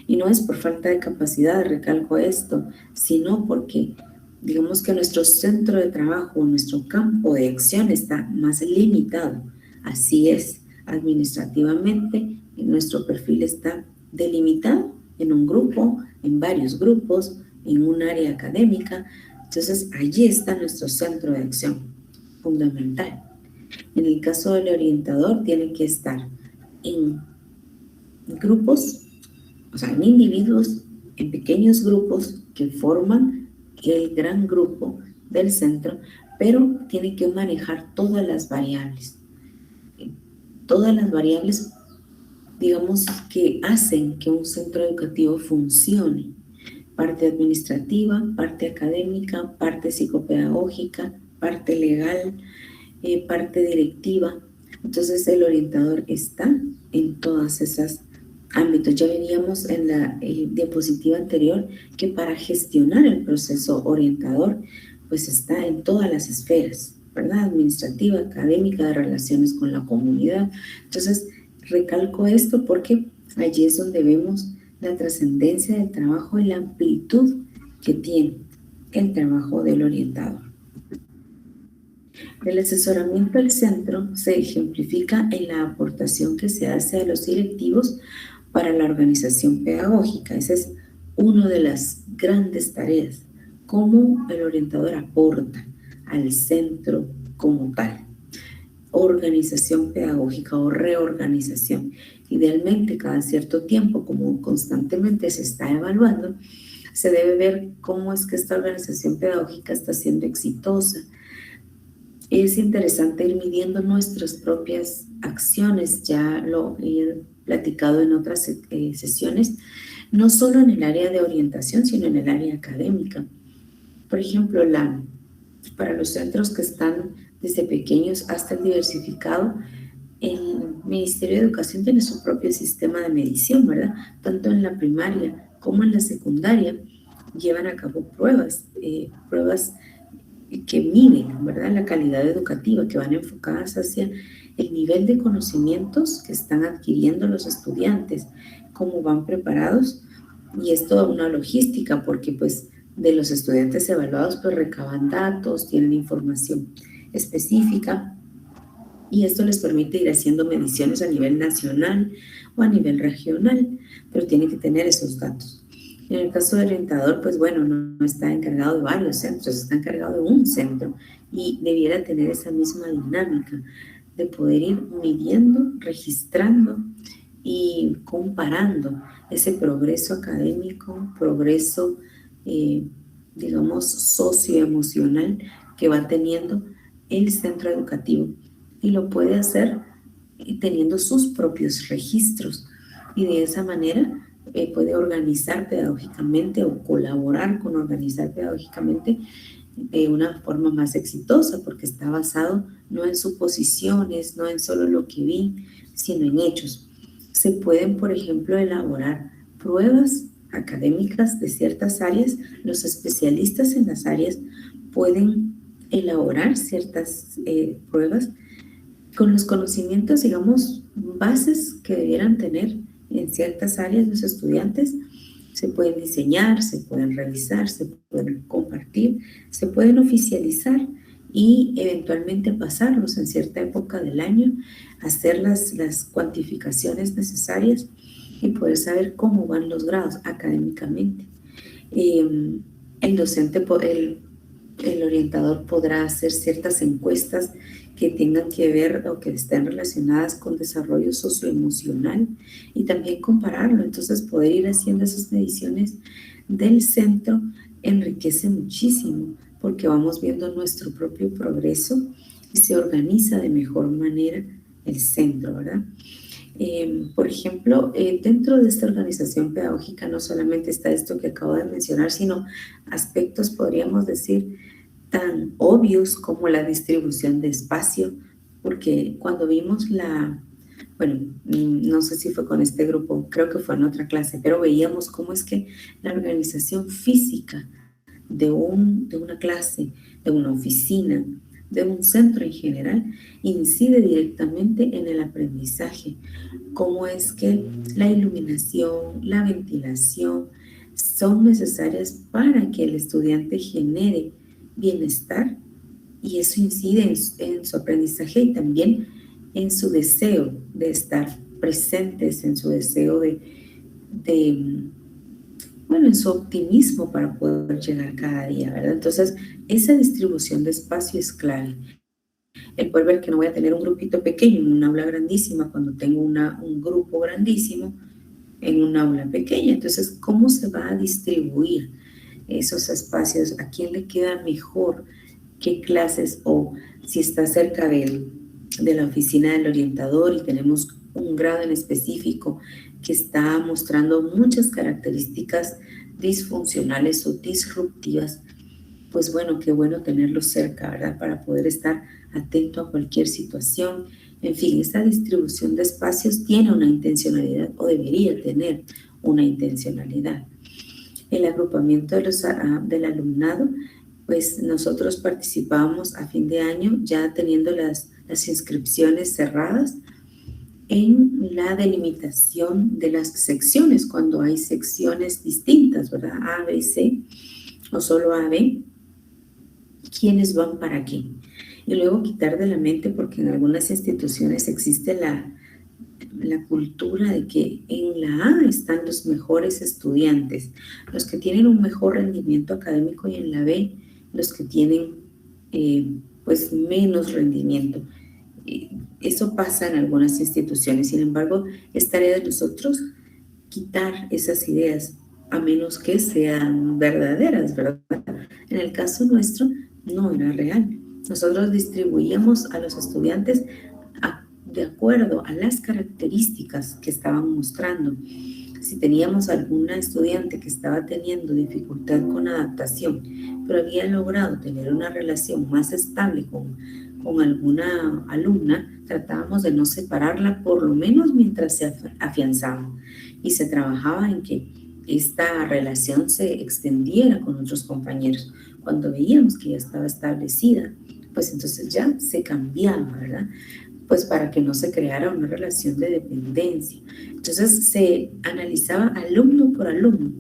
Y no es por falta de capacidad, recalco esto, sino porque digamos que nuestro centro de trabajo, nuestro campo de acción está más limitado. Así es, administrativamente nuestro perfil está delimitado en un grupo, en varios grupos, en un área académica. Entonces allí está nuestro centro de acción fundamental. En el caso del orientador tiene que estar en grupos, o sea, en individuos, en pequeños grupos que forman el gran grupo del centro, pero tiene que manejar todas las variables. Todas las variables, digamos, que hacen que un centro educativo funcione. Parte administrativa, parte académica, parte psicopedagógica, parte legal, parte directiva. Entonces el orientador está en todas esas ámbitos. Ya veníamos en la diapositiva anterior que para gestionar el proceso orientador, pues está en todas las esferas, ¿verdad? Administrativa, académica, de relaciones con la comunidad. Entonces, recalco esto porque allí es donde vemos la trascendencia del trabajo y la amplitud que tiene el trabajo del orientador. El asesoramiento del centro se ejemplifica en la aportación que se hace a los directivos para la organización pedagógica. Esa es una de las grandes tareas, cómo el orientador aporta al centro como tal. Organización pedagógica o reorganización. Idealmente, cada cierto tiempo, como constantemente se está evaluando, se debe ver cómo es que esta organización pedagógica está siendo exitosa. Es interesante ir midiendo nuestras propias acciones, ya lo he platicado en otras sesiones, no solo en el área de orientación, sino en el área académica. Por ejemplo, para los centros que están desde pequeños hasta el diversificado, el Ministerio de Educación tiene su propio sistema de medición, ¿verdad? Tanto en la primaria como en la secundaria llevan a cabo pruebas que miden, ¿verdad? La calidad educativa, que van enfocadas hacia el nivel de conocimientos que están adquiriendo los estudiantes, cómo van preparados, y es toda una logística porque pues de los estudiantes evaluados pues recaban datos, tienen información específica y esto les permite ir haciendo mediciones a nivel nacional o a nivel regional, pero tiene que tener esos datos. En el caso del orientador, pues bueno, no está encargado de varios centros, está encargado de un centro y debiera tener esa misma dinámica de poder ir midiendo, registrando y comparando ese progreso académico, progreso, digamos, socioemocional que va teniendo el centro educativo. Y lo puede hacer teniendo sus propios registros y de esa manera puede organizar pedagógicamente o colaborar con organizar pedagógicamente de una forma más exitosa porque está basado no en suposiciones, no en solo lo que vi, sino en hechos. Se pueden, por ejemplo, elaborar pruebas académicas de ciertas áreas. Los especialistas en las áreas pueden elaborar ciertas pruebas con los conocimientos, digamos, bases que debieran tener en ciertas áreas los estudiantes. Se pueden diseñar, se pueden revisar, se pueden compartir, se pueden oficializar y eventualmente pasarlos en cierta época del año, hacer las cuantificaciones necesarias y poder saber cómo van los grados académicamente. El docente, el orientador podrá hacer ciertas encuestas que tengan que ver o que estén relacionadas con desarrollo socioemocional y también compararlo. Entonces, poder ir haciendo esas mediciones del centro enriquece muchísimo porque vamos viendo nuestro propio progreso y se organiza de mejor manera el centro, ¿verdad? Por ejemplo, dentro de esta organización pedagógica no solamente está esto que acabo de mencionar, sino aspectos, podríamos decir, tan obvios como la distribución de espacio, porque cuando vimos no sé si fue con este grupo, creo que fue en otra clase, pero veíamos cómo es que la organización física de una clase, de una oficina, de un centro en general, incide directamente en el aprendizaje. Cómo es que la iluminación, la ventilación son necesarias para que el estudiante genere bienestar y eso incide en su aprendizaje y también en su deseo de estar presentes, en su deseo en su optimismo para poder llegar cada día, ¿verdad? Entonces, esa distribución de espacio es clave. El poder ver que no voy a tener un grupito pequeño en un aula grandísima cuando tengo un grupo grandísimo en un aula pequeña. Entonces, ¿cómo se va a distribuir esos espacios? ¿A quién le queda mejor? ¿Qué clases? O si está cerca de la oficina del orientador y tenemos un grado en específico que está mostrando muchas características disfuncionales o disruptivas, pues bueno, qué bueno tenerlo cerca, ¿verdad? Para poder estar atento a cualquier situación. En fin, esta distribución de espacios tiene una intencionalidad o debería tener una intencionalidad. El agrupamiento del alumnado, pues nosotros participamos a fin de año ya teniendo las inscripciones cerradas en la delimitación de las secciones, cuando hay secciones distintas, ¿verdad? A, B, C, o solo A, B, ¿quiénes van para qué? Y luego quitar de la mente, porque en algunas instituciones existe la cultura de que en la A están los mejores estudiantes, los que tienen un mejor rendimiento académico, y en la B los que tienen pues menos rendimiento. Eso pasa en algunas instituciones. Sin embargo, es tarea de nosotros quitar esas ideas, a menos que sean verdaderas, ¿verdad? En el caso nuestro, no era real. Nosotros distribuíamos a los estudiantes de acuerdo a las características que estaban mostrando. Si teníamos alguna estudiante que estaba teniendo dificultad con adaptación, pero había logrado tener una relación más estable con alguna alumna, tratábamos de no separarla por lo menos mientras se afianzaba y se trabajaba en que esta relación se extendiera con otros compañeros. Cuando veíamos que ya estaba establecida, pues entonces ya se cambiaba, ¿verdad? Pues para que no se creara una relación de dependencia. Entonces se analizaba alumno por alumno,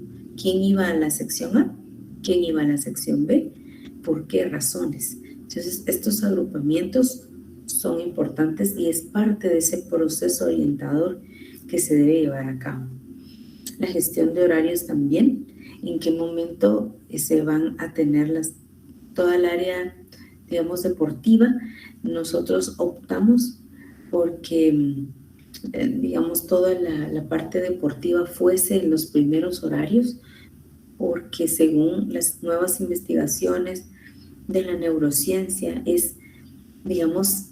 quién iba a la sección A, quién iba a la sección B, por qué razones. Entonces estos agrupamientos son importantes y es parte de ese proceso orientador que se debe llevar a cabo. La gestión de horarios también, en qué momento se van a tener toda el área, digamos, deportiva. Nosotros optamos porque, digamos, toda la parte deportiva fuese en los primeros horarios, porque según las nuevas investigaciones de la neurociencia es, digamos,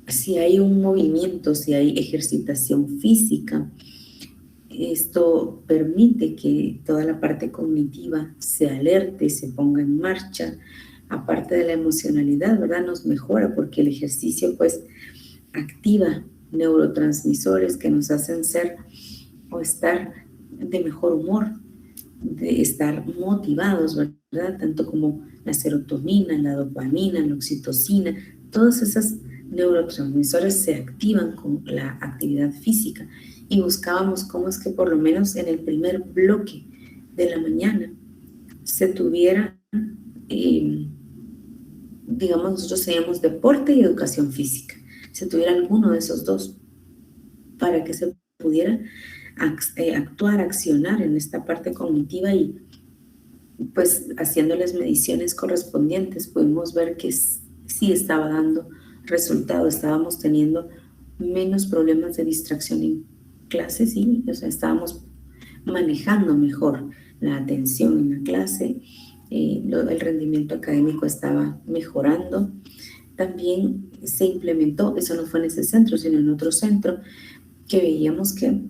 si hay un movimiento, si hay ejercitación física, esto permite que toda la parte cognitiva se alerte, se ponga en marcha. Aparte de la emocionalidad, ¿verdad? Nos mejora porque el ejercicio pues activa neurotransmisores que nos hacen ser o estar de mejor humor, de estar motivados, ¿verdad? Tanto como la serotonina, la dopamina, la oxitocina, todas esas neurotransmisores se activan con la actividad física y buscábamos cómo es que por lo menos en el primer bloque de la mañana se tuviera, digamos, nosotros teníamos deporte y educación física, se tuviera alguno de esos dos para que se pudiera actuar, accionar en esta parte cognitiva y pues haciendo las mediciones correspondientes pudimos ver que sí estaba dando resultado, estábamos teniendo menos problemas de distracción en clases y, o sea, estábamos manejando mejor la atención en la clase, el rendimiento académico estaba mejorando. También se implementó, eso no fue en ese centro, sino en otro centro, que veíamos que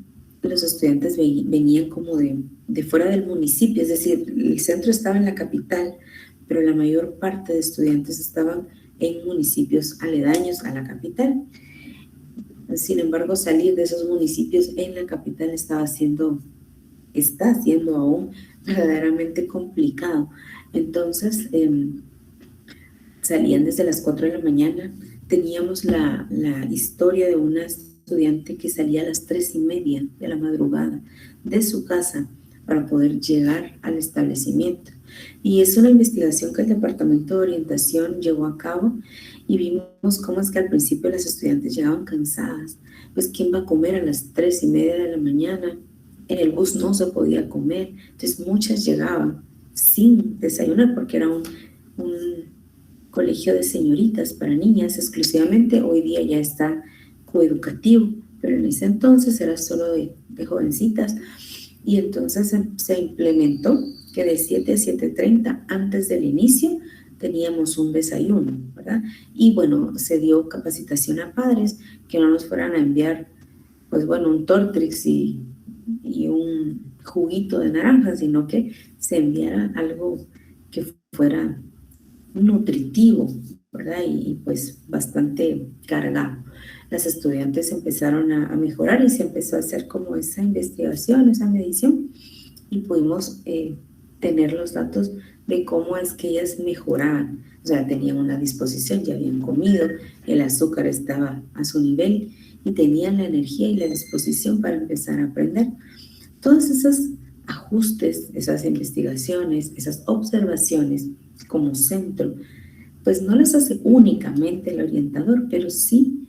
los estudiantes venían como de fuera del municipio, es decir, el centro estaba en la capital, pero la mayor parte de estudiantes estaban en municipios aledaños a la capital. Sin embargo, salir de esos municipios en la capital está siendo aún verdaderamente complicado. Entonces, salían desde las 4 de la mañana. Teníamos la historia de una estudiante que salía a las 3:30 de la madrugada de su casa para poder llegar al establecimiento. Y es una investigación que el Departamento de Orientación llevó a cabo y vimos cómo es que al principio las estudiantes llegaban cansadas. Pues, ¿quién va a comer a las 3:30 de la mañana? En el bus no se podía comer. Entonces, muchas llegaban sin desayunar porque era un colegio de señoritas para niñas exclusivamente. Hoy día ya está coeducativo, pero en ese entonces era solo de jovencitas. Y entonces se implementó que de 7 a 7:30 antes del inicio teníamos un desayuno, ¿verdad? Y bueno, se dio capacitación a padres que no nos fueran a enviar, pues bueno, un Tortrix y un juguito de naranja, sino que se enviara algo que fuera nutritivo, ¿verdad? Y pues bastante cargado. Las estudiantes empezaron a mejorar y se empezó a hacer como esa investigación, esa medición y pudimos tener los datos de cómo es que ellas mejoraban. O sea, tenían una disposición, ya habían comido, el azúcar estaba a su nivel y tenían la energía y la disposición para empezar a aprender. Todos esos ajustes, esas investigaciones, esas observaciones como centro, pues no las hace únicamente el orientador, pero sí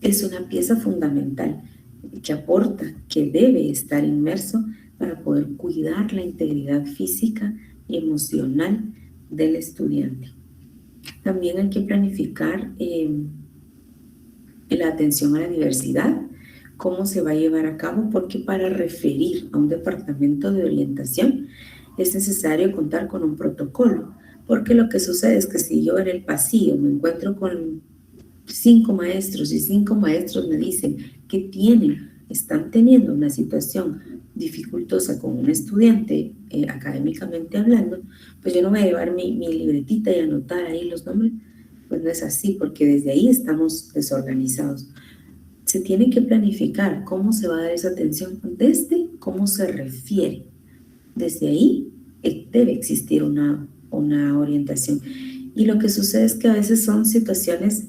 es una pieza fundamental que aporta, que debe estar inmerso para poder cuidar la integridad física y emocional del estudiante. También hay que planificar la atención a la diversidad, cómo se va a llevar a cabo, porque para referir a un departamento de orientación es necesario contar con un protocolo, porque lo que sucede es que si yo en el pasillo me encuentro con 5 maestros y 5 maestros me dicen que están teniendo una situación dificultosa con un estudiante, académicamente hablando, pues yo no voy a llevar mi libretita y anotar ahí los nombres. Pues no es así, porque desde ahí estamos desorganizados. Se tiene que planificar cómo se va a dar esa atención desde cómo se refiere. Desde ahí debe existir una orientación. Y lo que sucede es que a veces son situaciones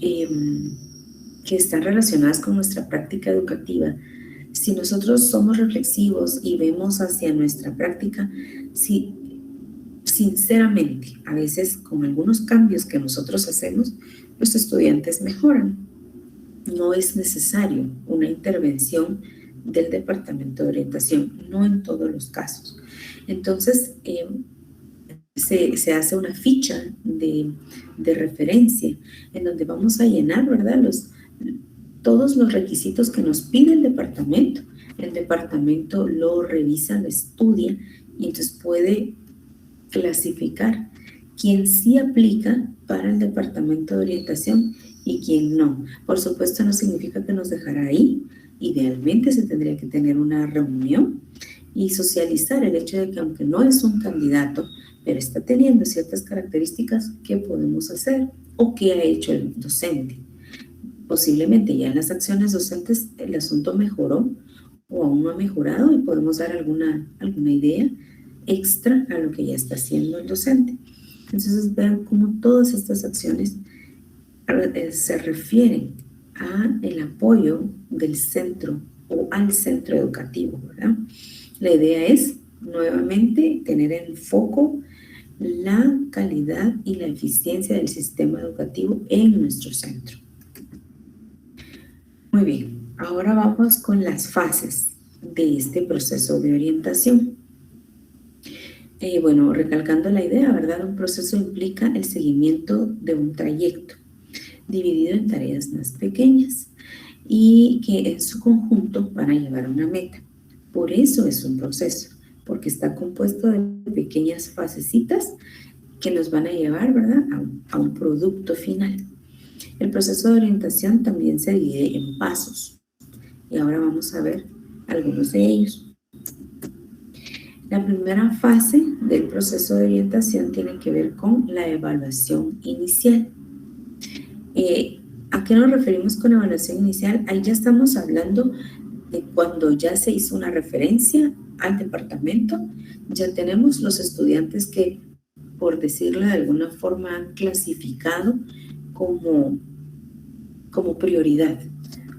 que están relacionadas con nuestra práctica educativa. Si nosotros somos reflexivos y vemos hacia nuestra práctica, si sinceramente, a veces con algunos cambios que nosotros hacemos, los estudiantes mejoran. No es necesario una intervención del Departamento de Orientación, no en todos los casos. Entonces, se hace una ficha de referencia en donde vamos a llenar, ¿verdad?, todos los requisitos que nos pide el departamento. El departamento lo revisa, lo estudia y entonces puede clasificar quién sí aplica para el Departamento de Orientación y quién no. Por supuesto, no significa que nos dejará ahí. Idealmente se tendría que tener una reunión y socializar el hecho de que aunque no es un candidato, pero está teniendo ciertas características, ¿qué podemos hacer? ¿O qué ha hecho el docente? Posiblemente ya en las acciones docentes el asunto mejoró o aún no ha mejorado y podemos dar alguna idea extra a lo que ya está haciendo el docente. Entonces vean cómo todas estas acciones se refieren a el apoyo del centro o al centro educativo, ¿verdad? La idea es nuevamente tener en foco la calidad y la eficiencia del sistema educativo en nuestro centro. Muy bien, ahora vamos con las fases de este proceso de orientación. Bueno, recalcando la idea, ¿verdad? Un proceso implica el seguimiento de un trayecto dividido en tareas más pequeñas y que en su conjunto van a llevar a una meta. Por eso es un proceso, porque está compuesto de pequeñas fasecitas que nos van a llevar, ¿verdad?, a un producto final. El proceso de orientación también se divide en pasos y ahora vamos a ver algunos de ellos. La primera fase del proceso de orientación tiene que ver con la evaluación inicial. ¿A qué nos referimos con evaluación inicial? Ahí ya estamos hablando de cuando ya se hizo una referencia al departamento, ya tenemos los estudiantes que, por decirlo de alguna forma, han clasificado como prioridad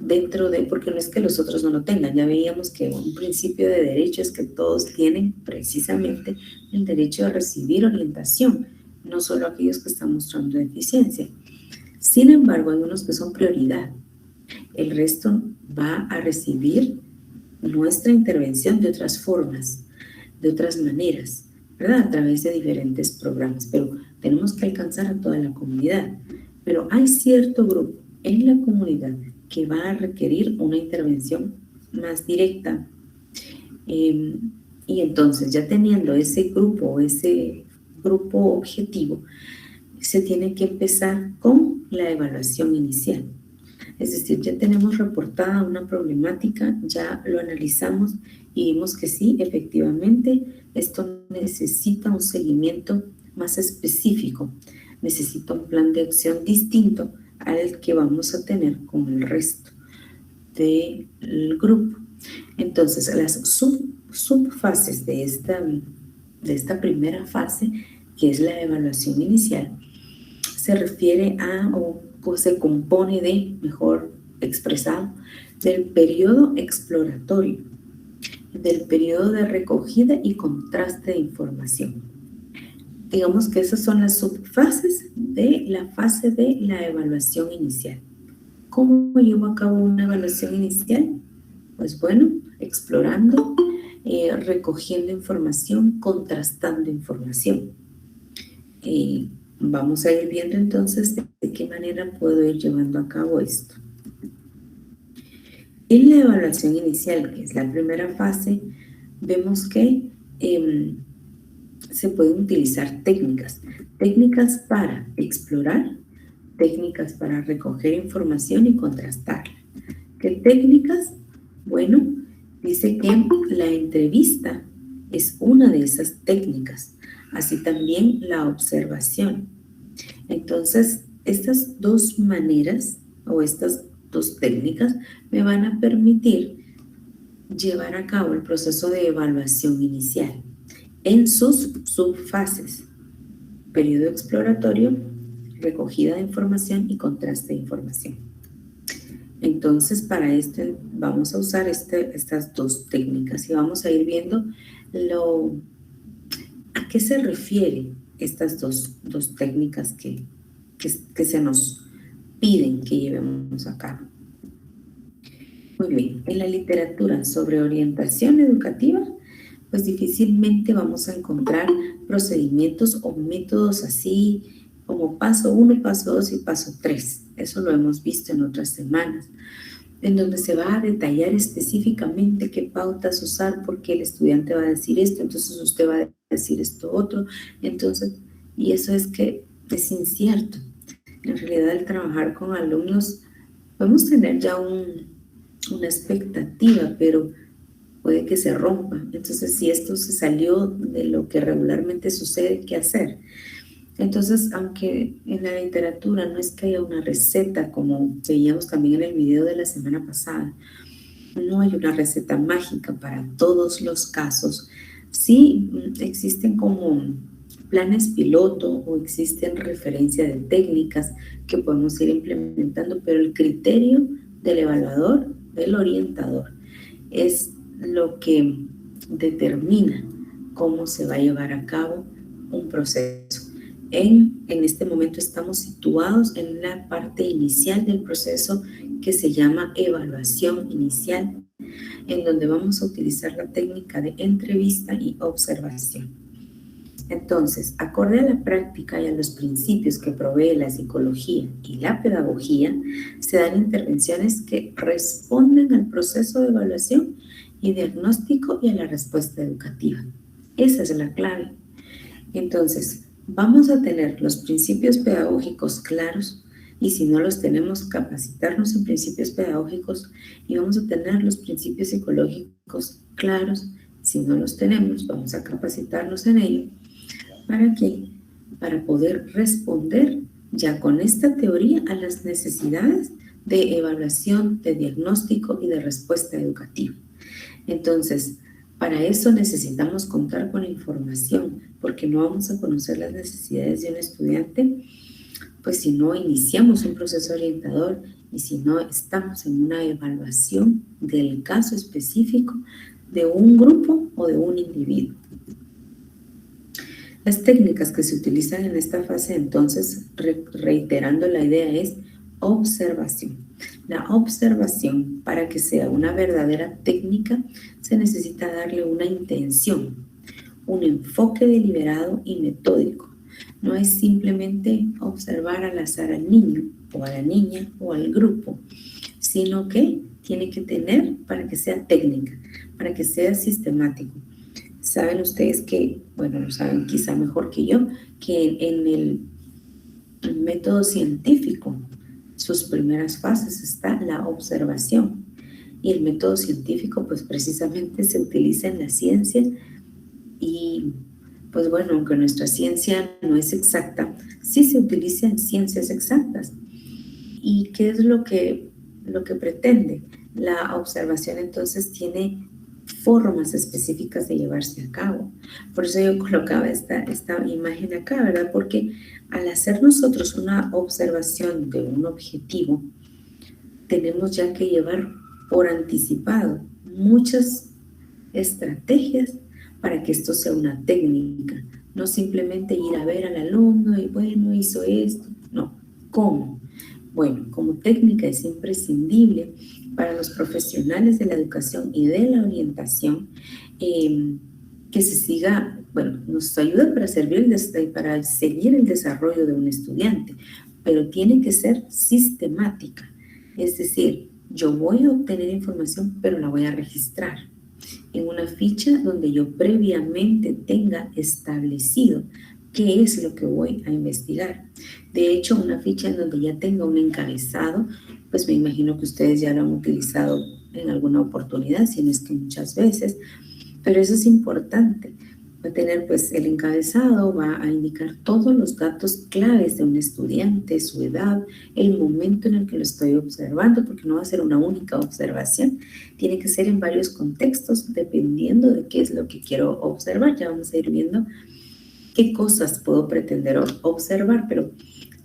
dentro de, porque no es que los otros no lo tengan, ya veíamos que un principio de derecho es que todos tienen precisamente el derecho a recibir orientación, no solo aquellos que están mostrando deficiencia. Sin embargo, hay unos que son prioridad. El resto va a recibir nuestra intervención de otras formas, de otras maneras, ¿verdad? A través de diferentes programas, pero tenemos que alcanzar a toda la comunidad. Pero hay cierto grupo en la comunidad que va a requerir una intervención más directa. Y entonces, ya teniendo ese grupo objetivo, se tiene que empezar con la evaluación inicial. Es decir, ya tenemos reportada una problemática, ya lo analizamos y vimos que sí, efectivamente, esto necesita un seguimiento más específico, necesita un plan de acción distinto al que vamos a tener con el resto del grupo. Entonces, las subfases de esta primera fase, que es la evaluación inicial, se refiere a, o se compone de, mejor expresado, del periodo exploratorio, del periodo de recogida y contraste de información. Digamos que esas son las subfases de la fase de la evaluación inicial. ¿Cómo llevo a cabo una evaluación inicial? Pues bueno, explorando, recogiendo información, contrastando información. Vamos a ir viendo entonces de qué manera puedo ir llevando a cabo esto. En la evaluación inicial, que es la primera fase, vemos que se pueden utilizar técnicas para explorar, técnicas para recoger información y contrastarla. ¿Qué técnicas? Bueno, Dice que la entrevista es una de esas técnicas, así también la observación. Entonces, estas dos maneras o estas dos técnicas me van a permitir llevar a cabo el proceso de evaluación inicial en sus subfases: periodo exploratorio, recogida de información y contraste de información. Entonces, para esto vamos a usar estas dos técnicas y vamos a ir viendo a qué se refieren estas dos técnicas que se nos piden que llevemos a cabo. Muy bien, en la literatura sobre orientación educativa, pues difícilmente vamos a encontrar procedimientos o métodos así como paso 1, paso 2 y paso 3. Eso lo hemos visto en otras semanas, en donde se va a detallar específicamente qué pautas usar, porque el estudiante va a decir esto, entonces usted va a decir esto otro. Entonces, y eso es que es incierto. En realidad, al trabajar con alumnos, podemos tener ya una expectativa, pero puede que se rompa. Entonces, si esto se salió de lo que regularmente sucede, ¿qué hacer? Entonces, aunque en la literatura no es que haya una receta, como veíamos también en el video de la semana pasada, no hay una receta mágica para todos los casos. Sí existen como planes piloto o existen referencias de técnicas que podemos ir implementando, pero el criterio del evaluador, del orientador, es lo que determina cómo se va a llevar a cabo un proceso. En este momento estamos situados en la parte inicial del proceso que se llama evaluación inicial, en donde vamos a utilizar la técnica de entrevista y observación. Entonces, acorde a la práctica y a los principios que provee la psicología y la pedagogía, se dan intervenciones que responden al proceso de evaluación y diagnóstico y a la respuesta educativa. Esa es la clave. Entonces, vamos a tener los principios pedagógicos claros, y si no los tenemos, capacitarnos en principios pedagógicos, y vamos a tener los principios psicológicos claros. Si no los tenemos, vamos a capacitarnos en ello. ¿Para qué? Para poder responder ya con esta teoría a las necesidades de evaluación, de diagnóstico y de respuesta educativa. Entonces, para eso necesitamos contar con la información, porque no vamos a conocer las necesidades de un estudiante, pues si no iniciamos un proceso orientador y si no estamos en una evaluación del caso específico de un grupo o de un individuo. Las técnicas que se utilizan en esta fase, entonces, reiterando la idea, es observación. La observación, para que sea una verdadera técnica, se necesita darle una intención, un enfoque deliberado y metódico. No es simplemente observar al azar al niño o a la niña o al grupo, sino que tiene que tener, para que sea técnica, para que sea sistemático. Saben ustedes que, bueno, lo saben quizá mejor que yo, que en el método científico, sus primeras fases está la observación. Y el método científico, pues precisamente se utiliza en la ciencia y, pues bueno, aunque nuestra ciencia no es exacta, sí se utiliza en ciencias exactas. ¿Y qué es lo que pretende? La observación entonces tiene formas específicas de llevarse a cabo. Por eso yo colocaba esta imagen acá, ¿verdad? Porque al hacer nosotros una observación de un objetivo, tenemos ya que llevar por anticipado muchas estrategias para que esto sea una técnica, no simplemente ir a ver al alumno y bueno, hizo esto. No, ¿cómo? Bueno, como técnica es imprescindible para los profesionales de la educación y de la orientación que se siga, bueno, nos ayuda para seguir el desarrollo de un estudiante, pero tiene que ser sistemática. Es decir, yo voy a obtener información, pero la voy a registrar en una ficha donde yo previamente tenga establecido qué es lo que voy a investigar. De hecho, una ficha en donde ya tenga un encabezado, pues me imagino que ustedes ya lo han utilizado en alguna oportunidad, si no es que muchas veces, pero eso es importante. Va a tener pues el encabezado, va a indicar todos los datos claves de un estudiante, su edad, el momento en el que lo estoy observando, porque no va a ser una única observación, tiene que ser en varios contextos, dependiendo de qué es lo que quiero observar. Ya vamos a ir viendo qué cosas puedo pretender observar, pero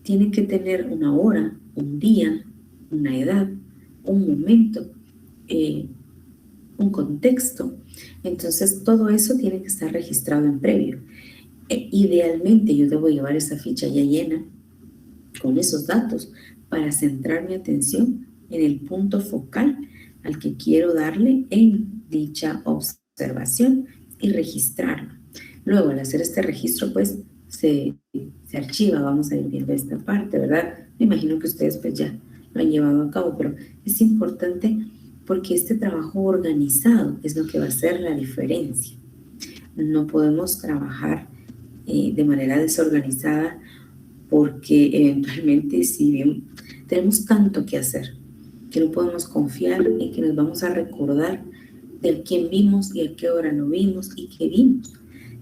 tiene que tener una hora, un día, una edad, un momento, un contexto. Entonces todo eso tiene que estar registrado en previo. Idealmente yo debo llevar esa ficha ya llena con esos datos para centrar mi atención en el punto focal al que quiero darle en dicha observación y registrarlo. Luego, al hacer este registro, pues se archiva. Vamos a ir viendo esta parte, ¿verdad? Me imagino que ustedes pues ya lo han llevado a cabo, pero es importante porque este trabajo organizado es lo que va a hacer la diferencia. No podemos trabajar de manera desorganizada porque eventualmente si bien tenemos tanto que hacer que no podemos confiar en que nos vamos a recordar de quién vimos y a qué hora no vimos y qué vimos.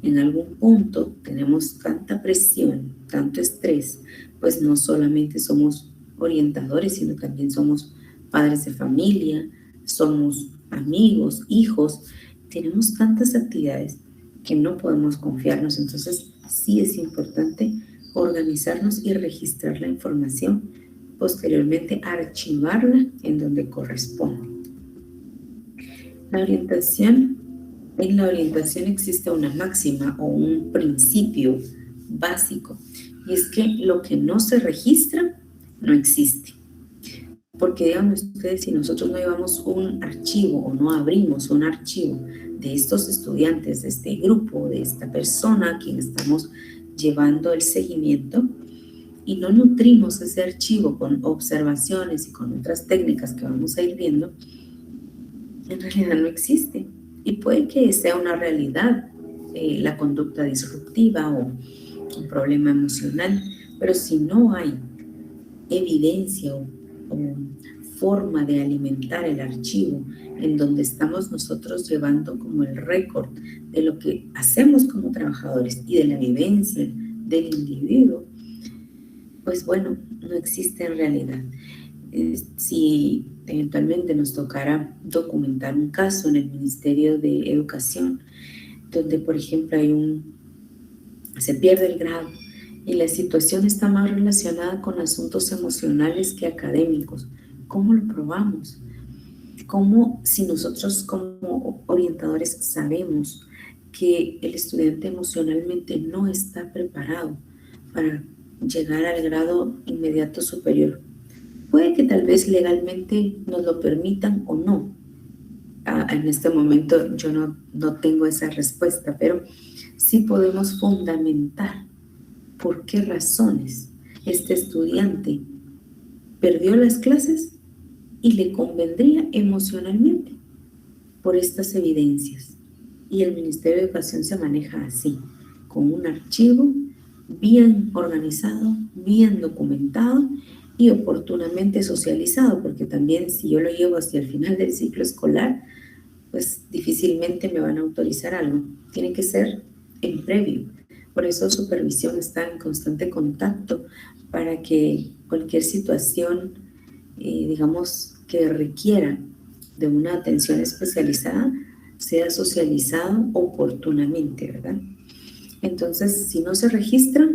En algún punto tenemos tanta presión, tanto estrés, pues no solamente somos orientadores, sino también somos padres de familia, somos amigos, hijos, tenemos tantas actividades que no podemos confiarnos. Entonces sí es importante organizarnos y registrar la información, posteriormente archivarla en donde corresponde. En la orientación existe una máxima o un principio básico, y es que lo que no se registra no existe. Porque díganme ustedes, si nosotros no llevamos un archivo o no abrimos un archivo de estos estudiantes, de este grupo, de esta persona a quien estamos llevando el seguimiento, y no nutrimos ese archivo con observaciones y con otras técnicas que vamos a ir viendo, en realidad no existe. Y puede que sea una realidad la conducta disruptiva o un problema emocional, pero si no hay evidencia o forma de alimentar el archivo en donde estamos nosotros llevando como el récord de lo que hacemos como trabajadores y de la vivencia del individuo, pues bueno, no existe en realidad. Si eventualmente nos tocara documentar un caso en el Ministerio de Educación, donde por ejemplo se pierde el grado y la situación está más relacionada con asuntos emocionales que académicos, ¿cómo lo probamos? ¿Cómo, si nosotros como orientadores sabemos que el estudiante emocionalmente no está preparado para llegar al grado inmediato superior? Puede que tal vez legalmente nos lo permitan o no. En este momento yo no tengo esa respuesta, pero sí podemos fundamentar por qué razones este estudiante perdió las clases y le convendría emocionalmente por estas evidencias. Y el Ministerio de Educación se maneja así, con un archivo bien organizado, bien documentado y oportunamente socializado, porque también si yo lo llevo hacia el final del ciclo escolar, pues difícilmente me van a autorizar algo. Tiene que ser en previo. Por eso supervisión está en constante contacto para que cualquier situación, digamos, que requiera de una atención especializada, sea socializado oportunamente, ¿verdad? Entonces, si no se registra,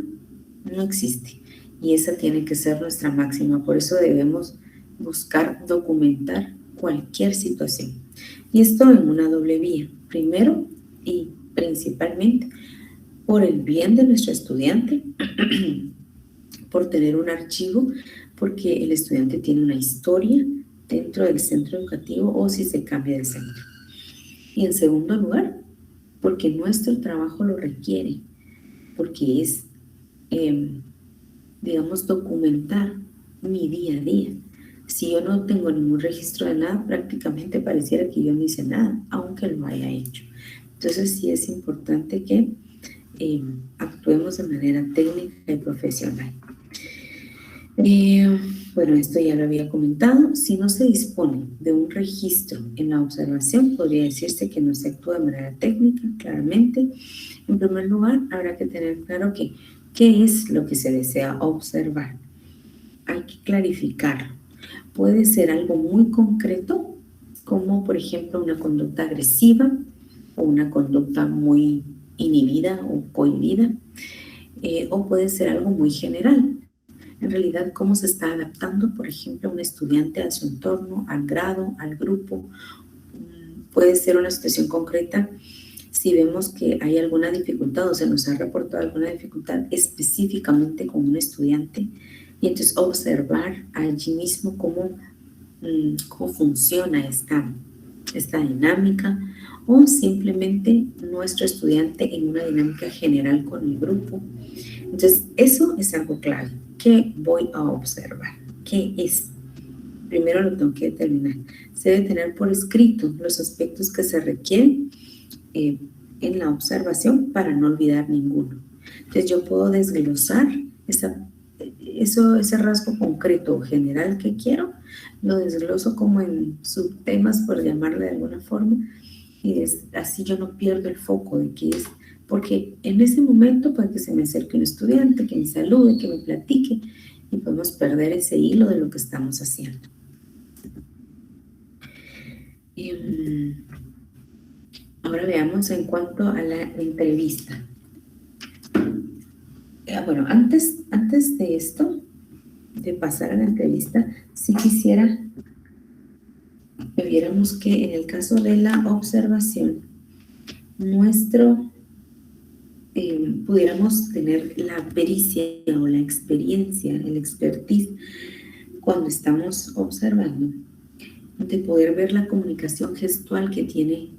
no existe. Y esa tiene que ser nuestra máxima. Por eso debemos buscar documentar cualquier situación. Y esto en una doble vía. Primero y principalmente por el bien de nuestro estudiante, por tener un archivo, porque el estudiante tiene una historia dentro del centro educativo o si se cambia de centro. Y en segundo lugar, porque nuestro trabajo lo requiere, porque es, digamos, documentar mi día a día. Si yo no tengo ningún registro de nada, prácticamente pareciera que yo no hice nada, aunque lo haya hecho. Entonces sí es importante que actuemos de manera técnica y profesional. Bueno, esto ya lo había comentado. Si no se dispone de un registro en la observación, podría decirse que no se actúa de manera técnica, claramente. En primer lugar, habrá que tener claro qué es lo que se desea observar. Hay que clarificar. Puede ser algo muy concreto, como por ejemplo una conducta agresiva o una conducta muy inhibida o cohibida, o puede ser algo muy general. En realidad, cómo se está adaptando, por ejemplo, un estudiante a su entorno, al grado, al grupo. Puede ser una situación concreta si vemos que hay alguna dificultad o se nos ha reportado alguna dificultad específicamente con un estudiante, y entonces observar allí mismo cómo funciona esta dinámica, o simplemente nuestro estudiante en una dinámica general con el grupo. Entonces, eso es algo clave. ¿Qué voy a observar? ¿Qué es? Primero lo tengo que determinar. Se debe tener por escrito los aspectos que se requieren en la observación para no olvidar ninguno. Entonces, yo puedo desglosar ese rasgo concreto o general que quiero, lo desgloso como en subtemas, por llamarle de alguna forma, y así yo no pierdo el foco de qué es. Porque en ese momento puede que se me acerque un estudiante, que me salude, que me platique, y podemos perder ese hilo de lo que estamos haciendo. Ahora veamos en cuanto a la entrevista. Bueno, antes de esto, de pasar a la entrevista, sí quisiera que viéramos que en el caso de la observación, pudiéramos tener la pericia o la experiencia, el expertise, cuando estamos observando, de poder ver la comunicación gestual que tiene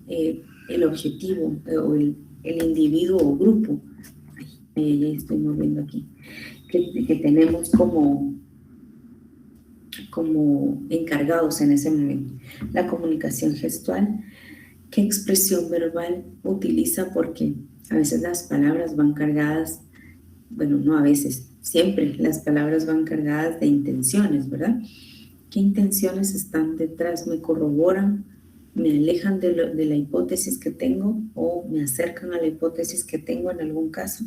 el objetivo o el individuo o grupo. Ya estoy moviendo aquí, que tenemos como encargados en ese momento. La comunicación gestual, qué expresión verbal utiliza, porque a veces las palabras van cargadas, bueno, no a veces, siempre las palabras van cargadas de intenciones, ¿verdad? ¿Qué intenciones están detrás? ¿Me corroboran? ¿Me alejan de la hipótesis que tengo o me acercan a la hipótesis que tengo en algún caso?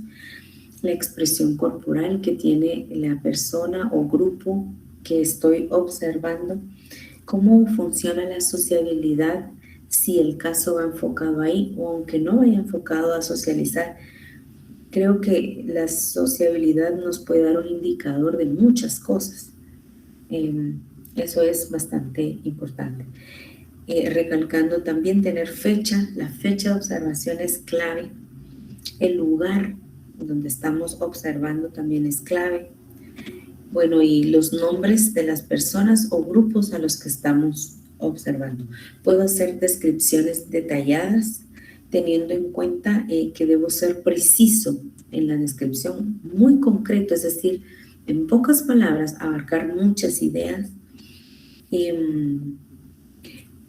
La expresión corporal que tiene la persona o grupo que estoy observando. ¿Cómo funciona la sociabilidad si el caso va enfocado ahí, o aunque no vaya enfocado a socializar? Creo que la sociabilidad nos puede dar un indicador de muchas cosas. Eso es bastante importante. Recalcando también tener fecha. La fecha de observación es clave. El lugar donde estamos observando también es clave. Bueno, y los nombres de las personas o grupos a los que estamos observando. Puedo hacer descripciones detalladas, teniendo en cuenta que debo ser preciso en la descripción, muy concreto, es decir, en pocas palabras, abarcar muchas ideas.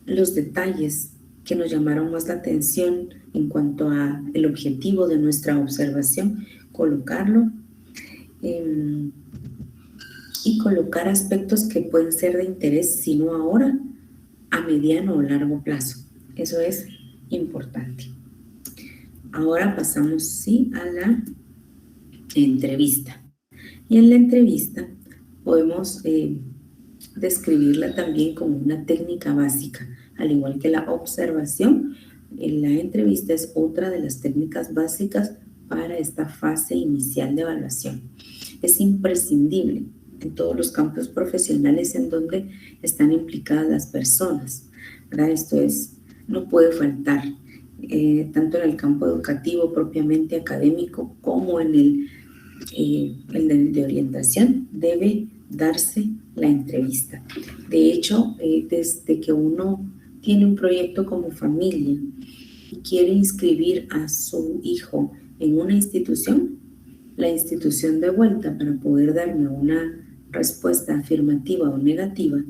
Los detalles que nos llamaron más la atención en cuanto a el objetivo de nuestra observación, colocarlo, y colocar aspectos que pueden ser de interés, si no ahora, a mediano o largo plazo. Eso es importante. Ahora pasamos, sí, a la entrevista. Y en la entrevista podemos describirla también como una técnica básica, al igual que la observación. En la entrevista es otra de las técnicas básicas para esta fase inicial de evaluación. Es imprescindible en todos los campos profesionales en donde están implicadas las personas, ¿verdad? Esto no puede faltar, tanto en el campo educativo propiamente académico como en el de orientación, debe darse la entrevista. De hecho, desde que uno tiene un proyecto como familia y quiere inscribir a su hijo en una institución, la institución de vuelta, para poder darme una respuesta afirmativa o negativa,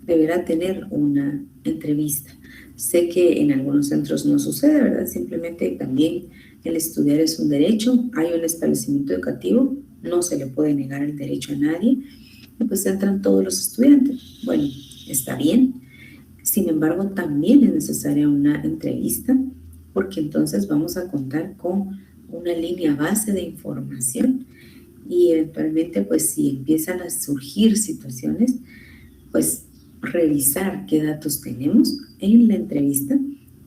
deberá tener una entrevista. Sé que en algunos centros no sucede, ¿verdad? Simplemente también el estudiar es un derecho. Hay un establecimiento educativo, no se le puede negar el derecho a nadie, y pues entran todos los estudiantes. Bueno, está bien. Sin embargo, también es necesaria una entrevista porque entonces vamos a contar con una línea base de información y eventualmente, pues si empiezan a surgir situaciones, pues revisar qué datos tenemos en la entrevista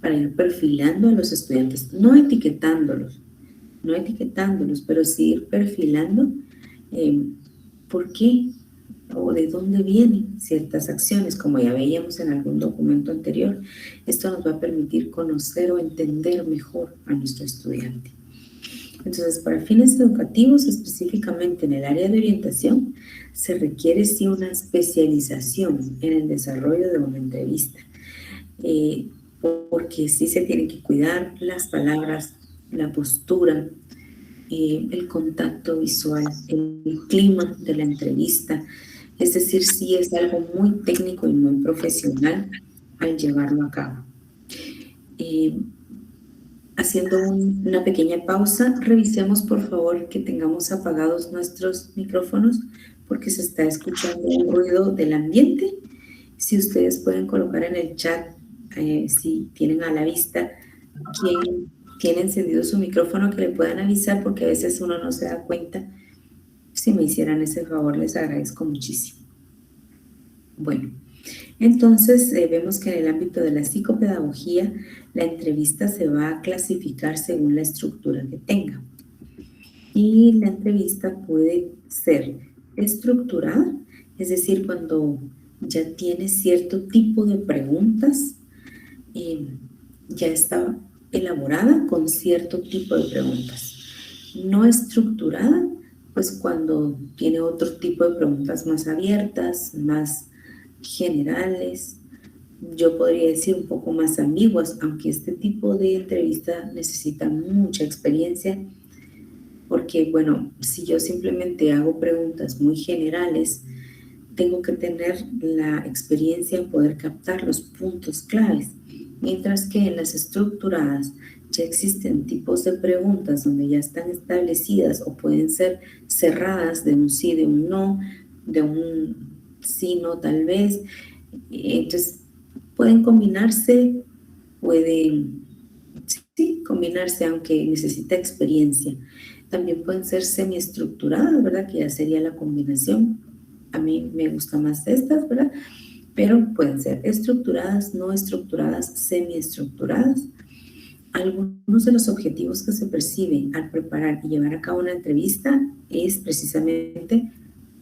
para ir perfilando a los estudiantes, no etiquetándolos, pero sí ir perfilando por qué o de dónde vienen ciertas acciones, como ya veíamos en algún documento anterior. Esto nos va a permitir conocer o entender mejor a nuestro estudiante. Entonces, para fines educativos, específicamente en el área de orientación, se requiere sí una especialización en el desarrollo de una entrevista, porque sí se tienen que cuidar las palabras, la postura, el contacto visual, el clima de la entrevista. Es decir, sí es algo muy técnico y muy profesional al llevarlo a cabo. Haciendo una pequeña pausa, revisemos por favor que tengamos apagados nuestros micrófonos porque se está escuchando un ruido del ambiente. Si ustedes pueden colocar en el chat, si tienen a la vista quién tiene encendido su micrófono, que le puedan avisar porque a veces uno no se da cuenta. Si me hicieran ese favor, les agradezco muchísimo. Bueno, entonces vemos que en el ámbito de la psicopedagogía, la entrevista se va a clasificar según la estructura que tenga. Y la entrevista puede ser estructurada, es decir, cuando ya tiene cierto tipo de preguntas, ya está elaborada con cierto tipo de preguntas. No estructurada, pues cuando tiene otro tipo de preguntas más abiertas, más generales, yo podría decir un poco más ambiguas, aunque este tipo de entrevista necesita mucha experiencia, porque bueno, si yo simplemente hago preguntas muy generales, tengo que tener la experiencia en poder captar los puntos claves, mientras que en las estructuradas ya existen tipos de preguntas donde ya están establecidas o pueden ser cerradas de un sí, de un no, de un sí, no, tal vez. Entonces, pueden combinarse, combinarse, aunque necesita experiencia. También pueden ser semiestructuradas, ¿verdad? Que ya sería la combinación. A mí me gustan más estas, ¿verdad? Pero pueden ser estructuradas, no estructuradas, semiestructuradas. Algunos de los objetivos que se perciben al preparar y llevar a cabo una entrevista es precisamente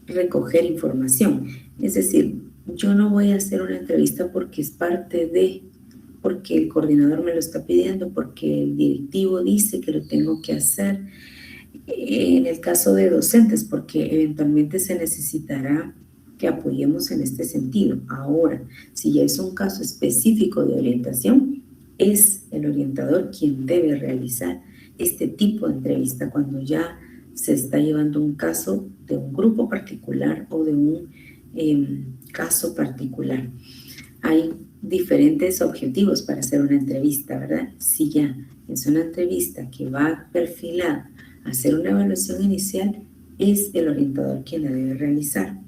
recoger información. Es decir, yo no voy a hacer una entrevista porque es parte de, porque el coordinador me lo está pidiendo, porque el directivo dice que lo tengo que hacer. En el caso de docentes, porque eventualmente se necesitará que apoyemos en este sentido. Ahora, si ya es un caso específico de orientación, es el orientador quien debe realizar este tipo de entrevista cuando ya se está llevando un caso de un grupo particular o de un caso particular. Hay diferentes objetivos para hacer una entrevista, ¿verdad? Si ya es una entrevista que va perfilada a hacer una evaluación inicial, es el orientador quien la debe realizar.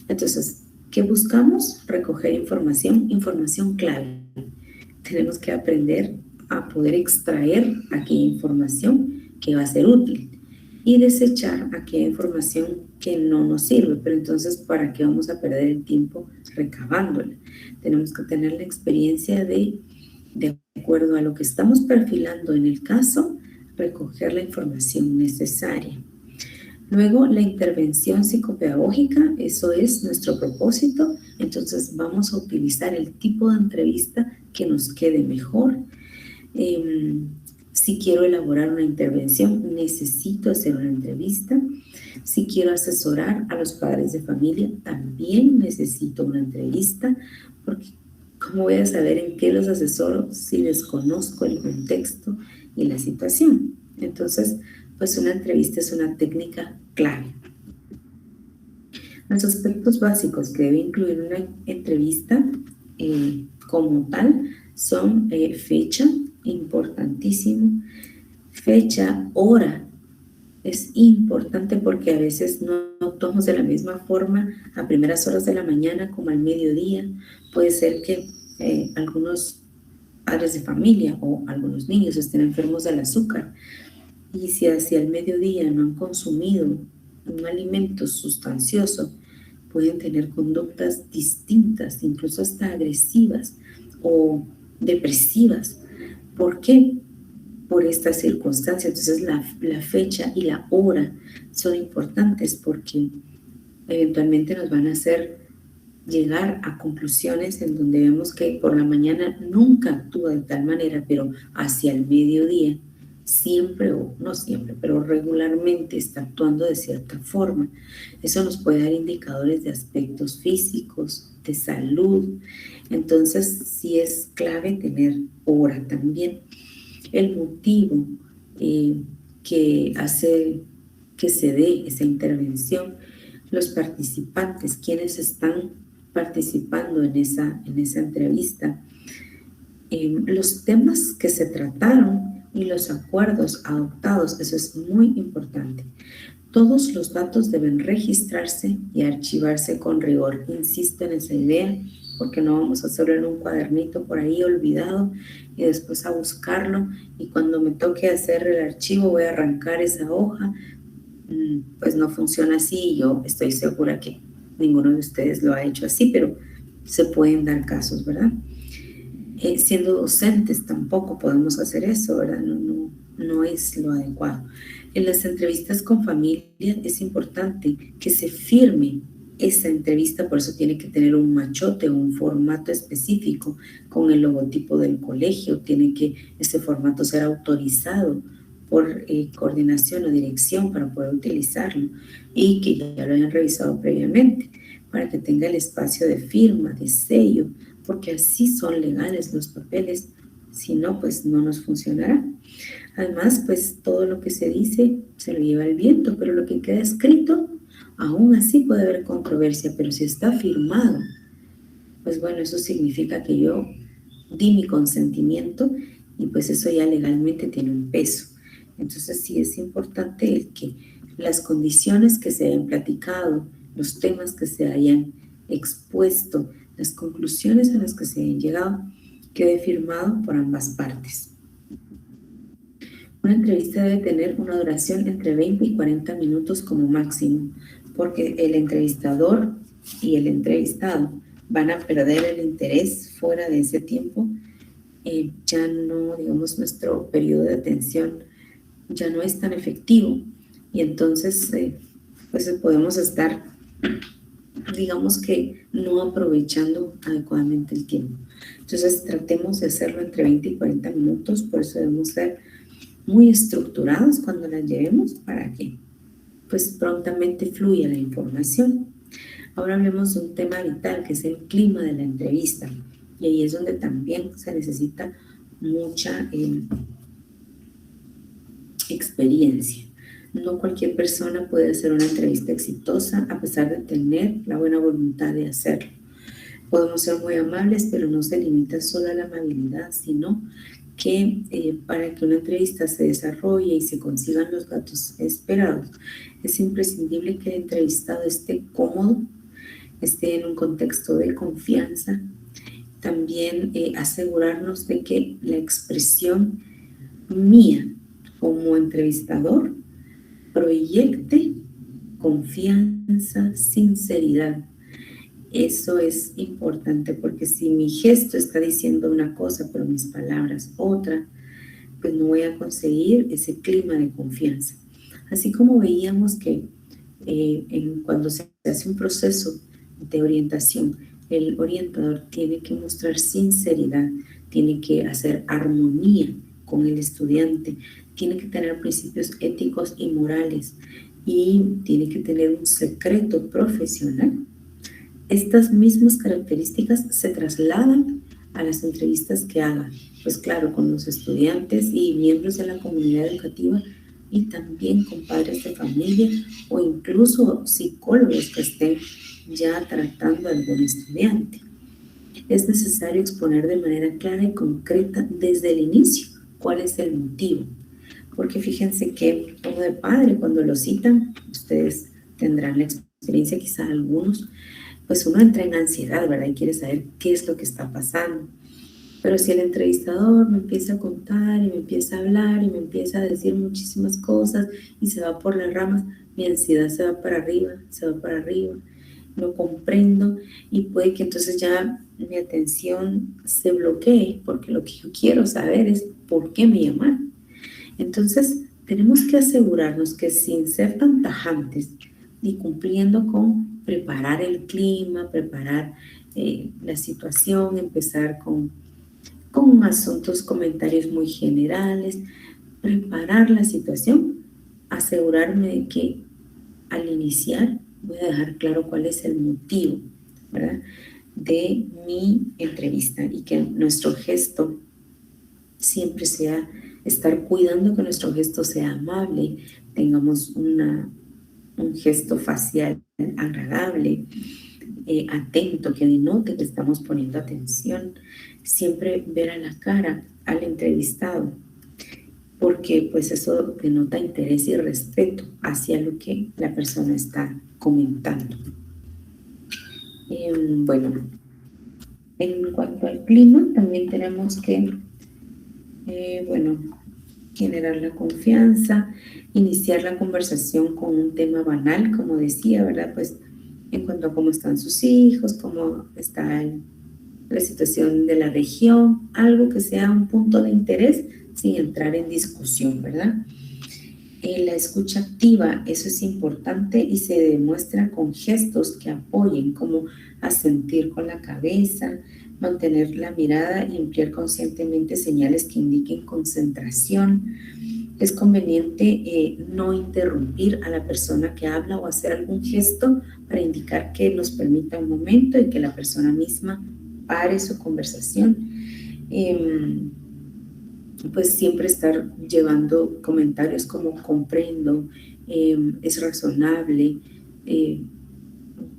Entonces, ¿qué buscamos? Recoger información clave. Tenemos que aprender a poder extraer aquella información que va a ser útil y desechar aquella información que no nos sirve. Pero entonces, ¿para qué vamos a perder el tiempo recabándola? Tenemos que tener la experiencia de acuerdo a lo que estamos perfilando en el caso, recoger la información necesaria. Luego, la intervención psicopedagógica, eso es nuestro propósito. Entonces, vamos a utilizar el tipo de entrevista que nos quede mejor. Si quiero elaborar una intervención, necesito hacer una entrevista. Si quiero asesorar a los padres de familia, también necesito una entrevista, porque ¿cómo voy a saber en qué los asesoro si desconozco el contexto y la situación? Entonces, pues una entrevista es una técnica clave. Los aspectos básicos que debe incluir una entrevista como tal son fecha, importantísimo, fecha, hora Es importante porque a veces no actuamos de la misma forma a primeras horas de la mañana como al mediodía. Puede ser que algunos padres de familia o algunos niños estén enfermos del azúcar, y si hacia el mediodía no han consumido un alimento sustancioso, pueden tener conductas distintas, incluso hasta agresivas o depresivas. ¿Por qué? Por esta circunstancia. Entonces la fecha y la hora son importantes porque eventualmente nos van a hacer llegar a conclusiones en donde vemos que por la mañana nunca actúa de tal manera, pero hacia el mediodía siempre, o no siempre, pero regularmente está actuando de cierta forma. Eso nos puede dar indicadores de aspectos físicos, de salud. Entonces sí es clave tener hora también. El motivo que hace que se dé esa intervención, los participantes, quienes están participando en esa entrevista, los temas que se trataron y los acuerdos adoptados, eso es muy importante. Todos los datos deben registrarse y archivarse con rigor. Insisto en esa idea porque no vamos a hacerlo en un cuadernito por ahí olvidado y después a buscarlo, y cuando me toque hacer el archivo voy a arrancar esa hoja. Pues no funciona así, y yo estoy segura que ninguno de ustedes lo ha hecho así, pero se pueden dar casos, ¿verdad? Siendo docentes tampoco podemos hacer eso, ¿verdad? No es lo adecuado. En las entrevistas con familia es importante que se firme esa entrevista, por eso tiene que tener un machote, un formato específico con el logotipo del colegio, tiene que ese formato ser autorizado por coordinación o dirección para poder utilizarlo, y que ya lo hayan revisado previamente para que tenga el espacio de firma, de sello, porque así son legales los papeles. Si no, pues no nos funcionará. Además, pues todo lo que se dice se lo lleva el viento, pero lo que queda escrito, aún así puede haber controversia, pero si está firmado, pues bueno, eso significa que yo di mi consentimiento y pues eso ya legalmente tiene un peso. Entonces sí es importante el que las condiciones que se hayan platicado, los temas que se hayan expuesto, las conclusiones a las que se hayan llegado, quede firmado por ambas partes. Una entrevista debe tener una duración entre 20 y 40 minutos como máximo, porque el entrevistador y el entrevistado van a perder el interés fuera de ese tiempo. Ya no, digamos, nuestro periodo de atención ya no es tan efectivo, y entonces pues podemos estar, digamos que no aprovechando adecuadamente el tiempo. Entonces tratemos de hacerlo entre 20 y 40 minutos, por eso debemos ser muy estructurados cuando las llevemos para que pues prontamente fluya la información. Ahora hablemos de un tema vital, que es el clima de la entrevista, y ahí es donde también se necesita mucha experiencia. No cualquier persona puede hacer una entrevista exitosa a pesar de tener la buena voluntad de hacerlo. Podemos ser muy amables, pero no se limita solo a la amabilidad, sino que para que una entrevista se desarrolle y se consigan los datos esperados, es imprescindible que el entrevistado esté cómodo, esté en un contexto de confianza. También asegurarnos de que la expresión mía como entrevistador proyecte confianza, sinceridad. Eso es importante, porque si mi gesto está diciendo una cosa pero mis palabras otra, pues no voy a conseguir ese clima de confianza. Así como veíamos que cuando se hace un proceso de orientación, el orientador tiene que mostrar sinceridad, tiene que hacer armonía con el estudiante, tiene que tener principios éticos y morales, y tiene que tener un secreto profesional. Estas mismas características se trasladan a las entrevistas que haga, pues claro, con los estudiantes y miembros de la comunidad educativa, y también con padres de familia o incluso psicólogos que estén ya tratando a algún estudiante. Es necesario exponer de manera clara y concreta desde el inicio cuál es el motivo. porque fíjense que uno de padre, cuando lo citan, ustedes tendrán la experiencia, quizá algunos, pues uno entra en ansiedad, ¿verdad? Y quiere saber qué es lo que está pasando. Pero si el entrevistador me empieza a contar y me empieza a hablar y me empieza a decir muchísimas cosas y se va por las ramas, mi ansiedad se va para arriba, no comprendo y puede que entonces ya mi atención se bloquee porque lo que yo quiero saber es por qué me llamaron. Entonces tenemos que asegurarnos que sin ser tan tajantes y cumpliendo con preparar el clima, preparar la situación, empezar con asuntos, comentarios muy generales, preparar la situación, asegurarme de que al iniciar voy a dejar claro cuál es el motivo, ¿verdad?, de mi entrevista y que nuestro gesto siempre sea estar cuidando que nuestro gesto sea amable, tengamos un gesto facial agradable, atento, que denote que estamos poniendo atención, siempre ver a la cara al entrevistado, porque pues eso denota interés y respeto hacia lo que la persona está comentando. Bueno, en cuanto al clima, también tenemos que, generar la confianza, iniciar la conversación con un tema banal, como decía, ¿verdad? Pues en cuanto a cómo están sus hijos, cómo está la situación de la región, algo que sea un punto de interés sin entrar en discusión, ¿verdad? La escucha activa, eso es importante y se demuestra con gestos que apoyen, como asentir con la cabeza, mantener la mirada y emplear conscientemente señales que indiquen concentración. Es conveniente no interrumpir a la persona que habla o hacer algún gesto para indicar que nos permita un momento y que la persona misma pare su conversación. Pues siempre estar llevando comentarios como comprendo, es razonable,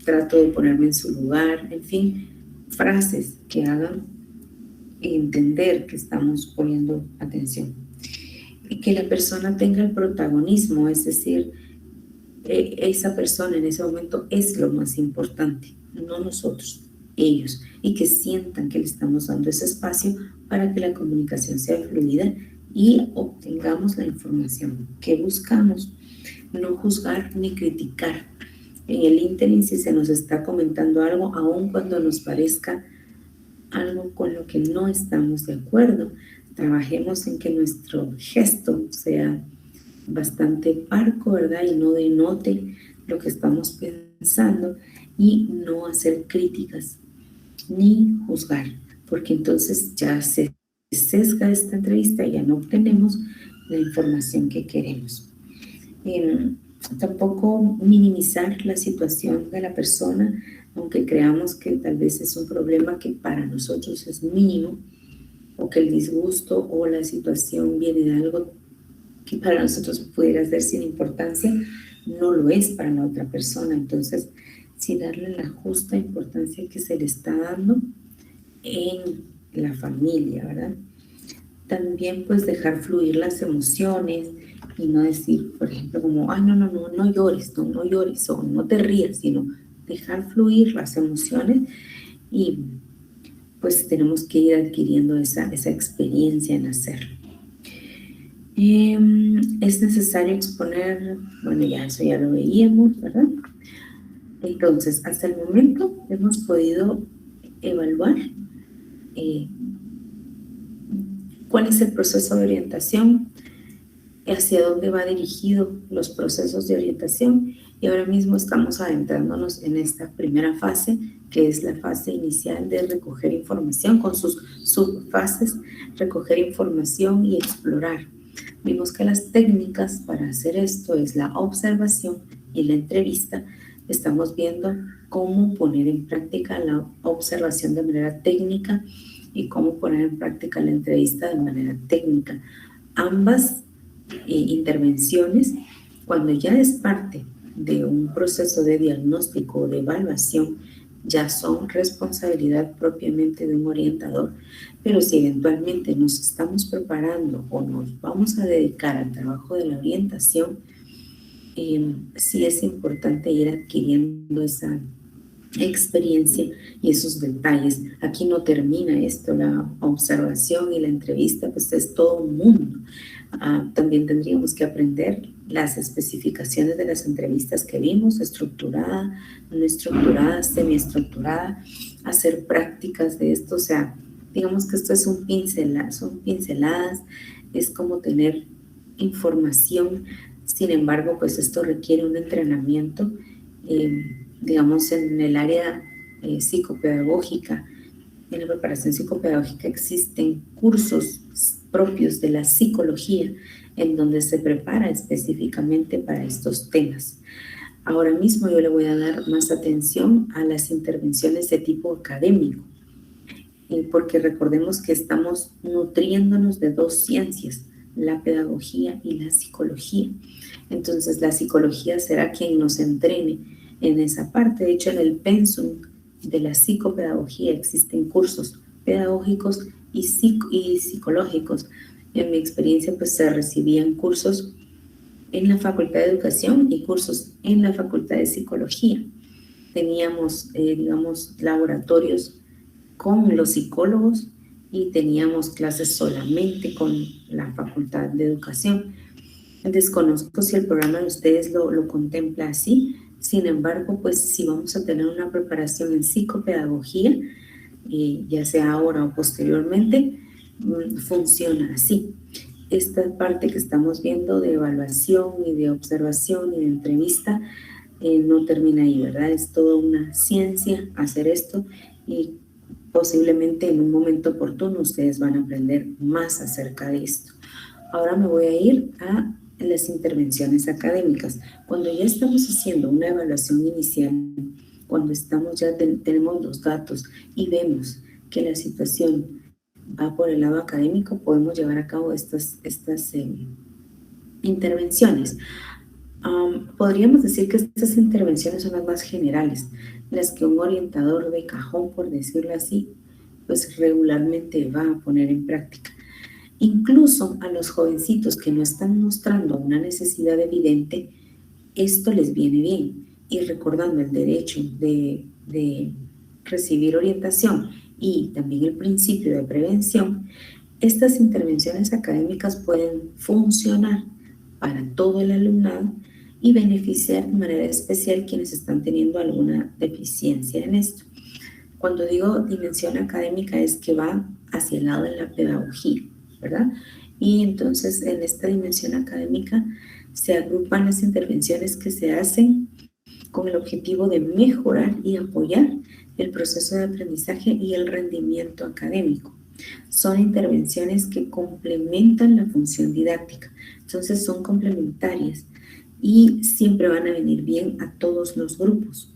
trato de ponerme en su lugar, en fin, frases que hagan entender que estamos poniendo atención. Y que la persona tenga el protagonismo, es decir, esa persona en ese momento es lo más importante, no nosotros, ellos, y que sientan que le estamos dando ese espacio para que la comunicación sea fluida y obtengamos la información que buscamos, no juzgar ni criticar. En el ínterin, si se nos está comentando algo, aun cuando nos parezca algo con lo que no estamos de acuerdo, trabajemos en que nuestro gesto sea bastante parco, ¿verdad? Y no denote lo que estamos pensando y no hacer críticas ni juzgar, porque entonces ya se sesga esta entrevista y ya no obtenemos la información que queremos. Tampoco minimizar la situación de la persona, aunque creamos que tal vez es un problema que para nosotros es mínimo, o que el disgusto o la situación viene de algo que para nosotros pudiera ser sin importancia, no lo es para la otra persona. Entonces, sí darle la justa importancia que se le está dando en la familia, ¿verdad? También pues dejar fluir las emociones y no decir, por ejemplo, como, ay, no llores, no llores, o no te rías, sino dejar fluir las emociones y pues tenemos que ir adquiriendo esa experiencia en hacerlo. Es necesario exponer, bueno, ya eso ya lo veíamos, ¿verdad? Entonces, hasta el momento hemos podido evaluar cuál es el proceso de orientación, hacia dónde va dirigido los procesos de orientación, y ahora mismo estamos adentrándonos en esta primera fase, que es la fase inicial de recoger información con sus subfases, recoger información y explorar. Vimos que las técnicas para hacer esto es la observación y la entrevista. Estamos viendo cómo poner en práctica la observación de manera técnica y cómo poner en práctica la entrevista de manera técnica. Ambas intervenciones, cuando ya es parte de un proceso de diagnóstico o de evaluación, ya son responsabilidad propiamente de un orientador, pero si eventualmente nos estamos preparando o nos vamos a dedicar al trabajo de la orientación, sí es importante ir adquiriendo esa experiencia y esos detalles. Aquí no termina esto, la observación y la entrevista, pues es todo un mundo. También tendríamos que aprender las especificaciones de las entrevistas que vimos, estructurada, no estructurada, semiestructurada, hacer prácticas de esto. O sea, digamos que esto es son pinceladas, es como tener información. Sin embargo, pues esto requiere un entrenamiento, digamos, en el área psicopedagógica. En la preparación psicopedagógica existen cursos propios de la psicología en donde se prepara específicamente para estos temas. Ahora mismo yo le voy a dar más atención a las intervenciones de tipo académico, porque recordemos que estamos nutriéndonos de dos ciencias, la pedagogía y la psicología. Entonces la psicología será quien nos entrene en esa parte. De hecho, en el pensum de la psicopedagogía existen cursos pedagógicos y psicológicos. En mi experiencia, pues se recibían cursos en la Facultad de Educación y cursos en la Facultad de Psicología. Teníamos, digamos, laboratorios con los psicólogos y teníamos clases solamente con la Facultad de Educación. Desconozco si el programa de ustedes lo contempla así. Sin embargo, pues si vamos a tener una preparación en psicopedagogía, ya sea ahora o posteriormente, funciona así. Esta parte que estamos viendo de evaluación y de observación y de entrevista no termina ahí, ¿verdad? Es toda una ciencia hacer esto y posiblemente en un momento oportuno ustedes van a aprender más acerca de esto. Ahora me voy a ir a las intervenciones académicas. Cuando ya estamos haciendo una evaluación inicial, cuando estamos ya tenemos los datos y vemos que la situación va por el lado académico, podemos llevar a cabo estas intervenciones. Podríamos decir que estas intervenciones son las más generales, las que un orientador de cajón, por decirlo así, pues regularmente va a poner en práctica. Incluso a los jovencitos que no están mostrando una necesidad evidente, esto les viene bien. Y recordando el derecho de recibir orientación y también el principio de prevención, estas intervenciones académicas pueden funcionar para todo el alumnado y beneficiar de manera especial quienes están teniendo alguna deficiencia en esto. Cuando digo dimensión académica es que va hacia el lado de la pedagogía, ¿verdad? Y entonces en esta dimensión académica se agrupan las intervenciones que se hacen con el objetivo de mejorar y apoyar el proceso de aprendizaje y el rendimiento académico. Son intervenciones que complementan la función didáctica, entonces son complementarias y siempre van a venir bien a todos los grupos.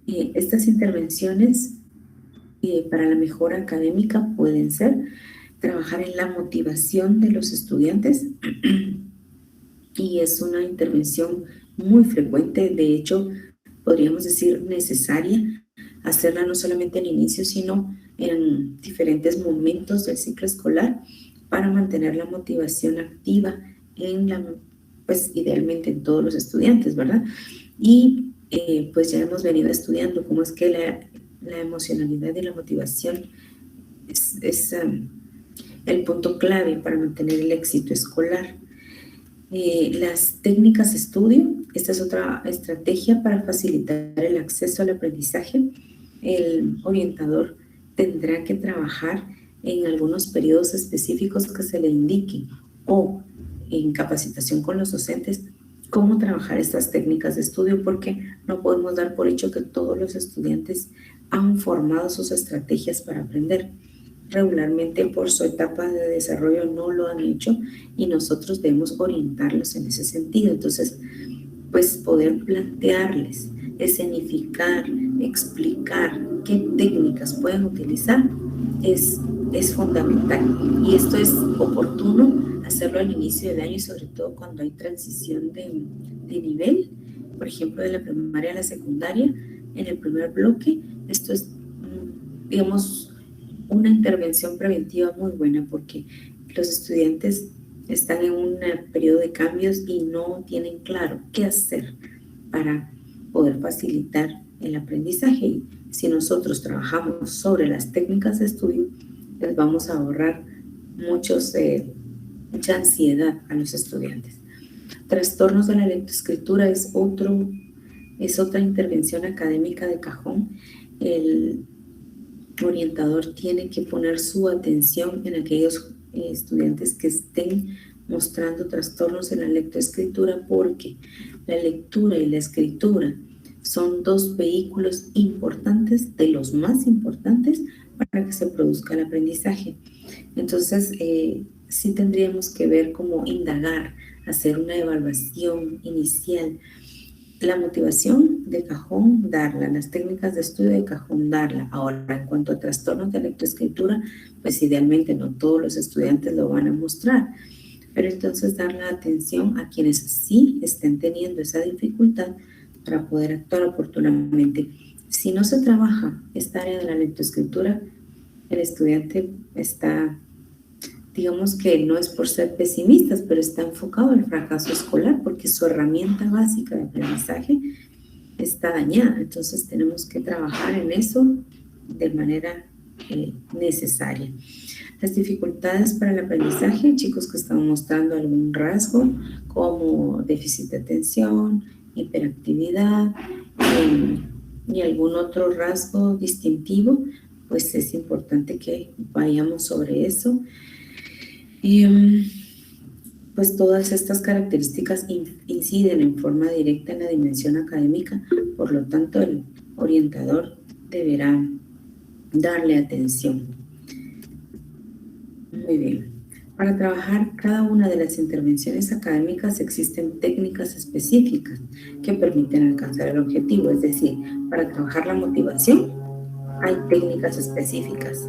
Estas intervenciones para la mejora académica pueden ser trabajar en la motivación de los estudiantes y es una intervención muy frecuente, de hecho podríamos decir necesaria, hacerla no solamente al inicio sino en diferentes momentos del ciclo escolar para mantener la motivación activa pues idealmente en todos los estudiantes, ¿verdad? Y pues ya hemos venido estudiando cómo es que la emocionalidad y la motivación es el punto clave para mantener el éxito escolar. Las técnicas de estudio, esta es otra estrategia para facilitar el acceso al aprendizaje. El orientador tendrá que trabajar en algunos periodos específicos que se le indiquen o en capacitación con los docentes cómo trabajar estas técnicas de estudio, porque no podemos dar por hecho que todos los estudiantes han formado sus estrategias para aprender. Regularmente por su etapa de desarrollo no lo han hecho y nosotros debemos orientarlos en ese sentido. Entonces, pues poder plantearles, escenificar, explicar qué técnicas pueden utilizar es fundamental. Y esto es oportuno hacerlo al inicio del año y sobre todo cuando hay transición de nivel, por ejemplo, de la primaria a la secundaria, en el primer bloque. Esto es, digamos, una intervención preventiva muy buena porque los estudiantes están en un periodo de cambios y no tienen claro qué hacer para poder facilitar el aprendizaje. Y si nosotros trabajamos sobre las técnicas de estudio, les vamos a ahorrar mucha ansiedad a los estudiantes. Trastornos de la lectoescritura es otra intervención académica de cajón. El orientador tiene que poner su atención en aquellos estudiantes que estén mostrando trastornos en la lectoescritura, porque la lectura y la escritura son dos vehículos importantes, de los más importantes, para que se produzca el aprendizaje. Entonces, sí tendríamos que ver cómo indagar, hacer una evaluación inicial. La motivación de cajón, darla. Las técnicas de estudio de cajón, darla. Ahora, en cuanto a trastornos de lectoescritura, pues idealmente no todos los estudiantes lo van a mostrar, pero entonces dar la atención a quienes sí estén teniendo esa dificultad para poder actuar oportunamente. Si no se trabaja esta área de la lectoescritura, el estudiante está, digamos que no es por ser pesimistas, pero está enfocado al fracaso escolar porque su herramienta básica de aprendizaje está dañada. Entonces tenemos que trabajar en eso de manera necesaria. Las dificultades para el aprendizaje, chicos que están mostrando algún rasgo como déficit de atención, hiperactividad y algún otro rasgo distintivo, pues es importante que vayamos sobre eso. Pues todas estas características inciden en forma directa en la dimensión académica, por lo tanto el orientador deberá darle atención. Muy bien. Para trabajar cada una de las intervenciones académicas existen técnicas específicas que permiten alcanzar el objetivo, es decir, para trabajar la motivación hay técnicas específicas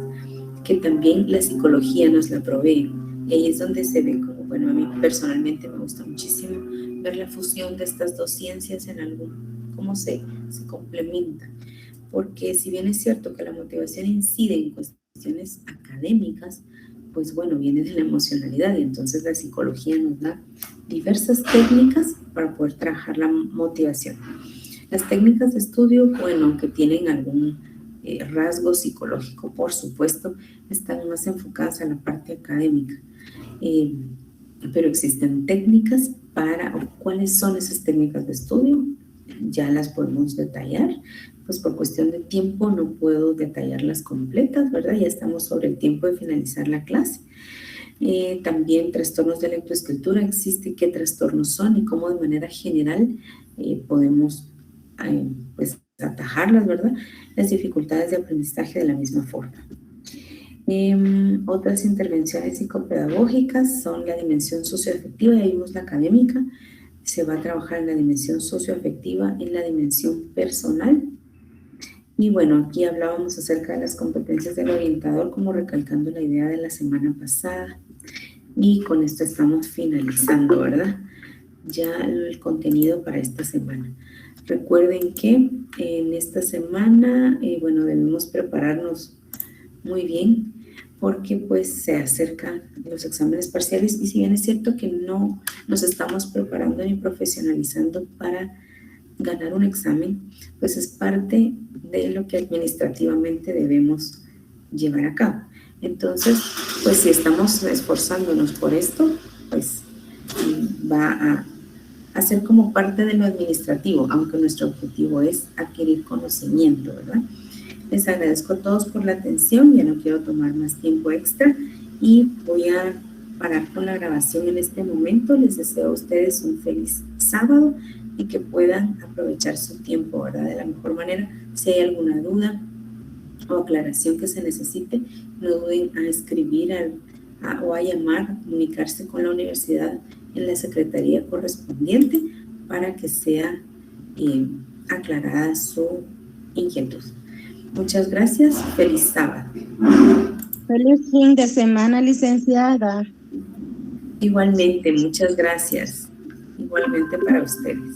que también la psicología nos la provee. Y ahí es donde se ve como, bueno, a mí personalmente me gusta muchísimo ver la fusión de estas dos ciencias en cómo se complementan. Porque si bien es cierto que la motivación incide en cuestiones académicas, pues bueno, viene de la emocionalidad y entonces la psicología nos da diversas técnicas para poder trabajar la motivación. Las técnicas de estudio, bueno, aunque tienen algún rasgo psicológico, por supuesto, están más enfocadas a la parte académica. Pero existen técnicas ¿cuáles son esas técnicas de estudio? Ya las podemos detallar, pues por cuestión de tiempo no puedo detallarlas completas, ¿verdad? Ya estamos sobre el tiempo de finalizar la clase. También trastornos de lectoescritura, existe qué trastornos son y cómo de manera general podemos pues atajarlas, ¿verdad? Las dificultades de aprendizaje de la misma forma. Otras intervenciones psicopedagógicas son la dimensión socioafectiva, ya vimos la académica, se va a trabajar en la dimensión socioafectiva, en la dimensión personal. Y bueno, aquí hablábamos acerca de las competencias del orientador, como recalcando la idea de la semana pasada. Y con esto estamos finalizando, ¿verdad? Ya el contenido para esta semana. Recuerden que en esta semana, bueno, debemos prepararnos muy bien porque pues se acercan los exámenes parciales y si bien es cierto que no nos estamos preparando ni profesionalizando para ganar un examen, pues es parte de lo que administrativamente debemos llevar a cabo. Entonces, pues si estamos esforzándonos por esto, pues va a ser como parte de lo administrativo, aunque nuestro objetivo es adquirir conocimiento, ¿verdad? Les agradezco a todos por la atención, ya no quiero tomar más tiempo extra y voy a parar con la grabación en este momento. Les deseo a ustedes un feliz sábado y que puedan aprovechar su tiempo, ¿verdad? De la mejor manera. Si hay alguna duda o aclaración que se necesite, no duden a escribir o a llamar, a comunicarse con la universidad en la secretaría correspondiente para que sea aclarada su inquietud. Muchas gracias. Feliz sábado. Feliz fin de semana, licenciada. Igualmente, muchas gracias. Igualmente para ustedes.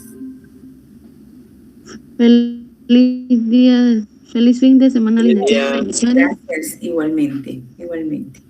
Feliz Feliz día, feliz fin de semana, licenciada. Gracias, igualmente, igualmente.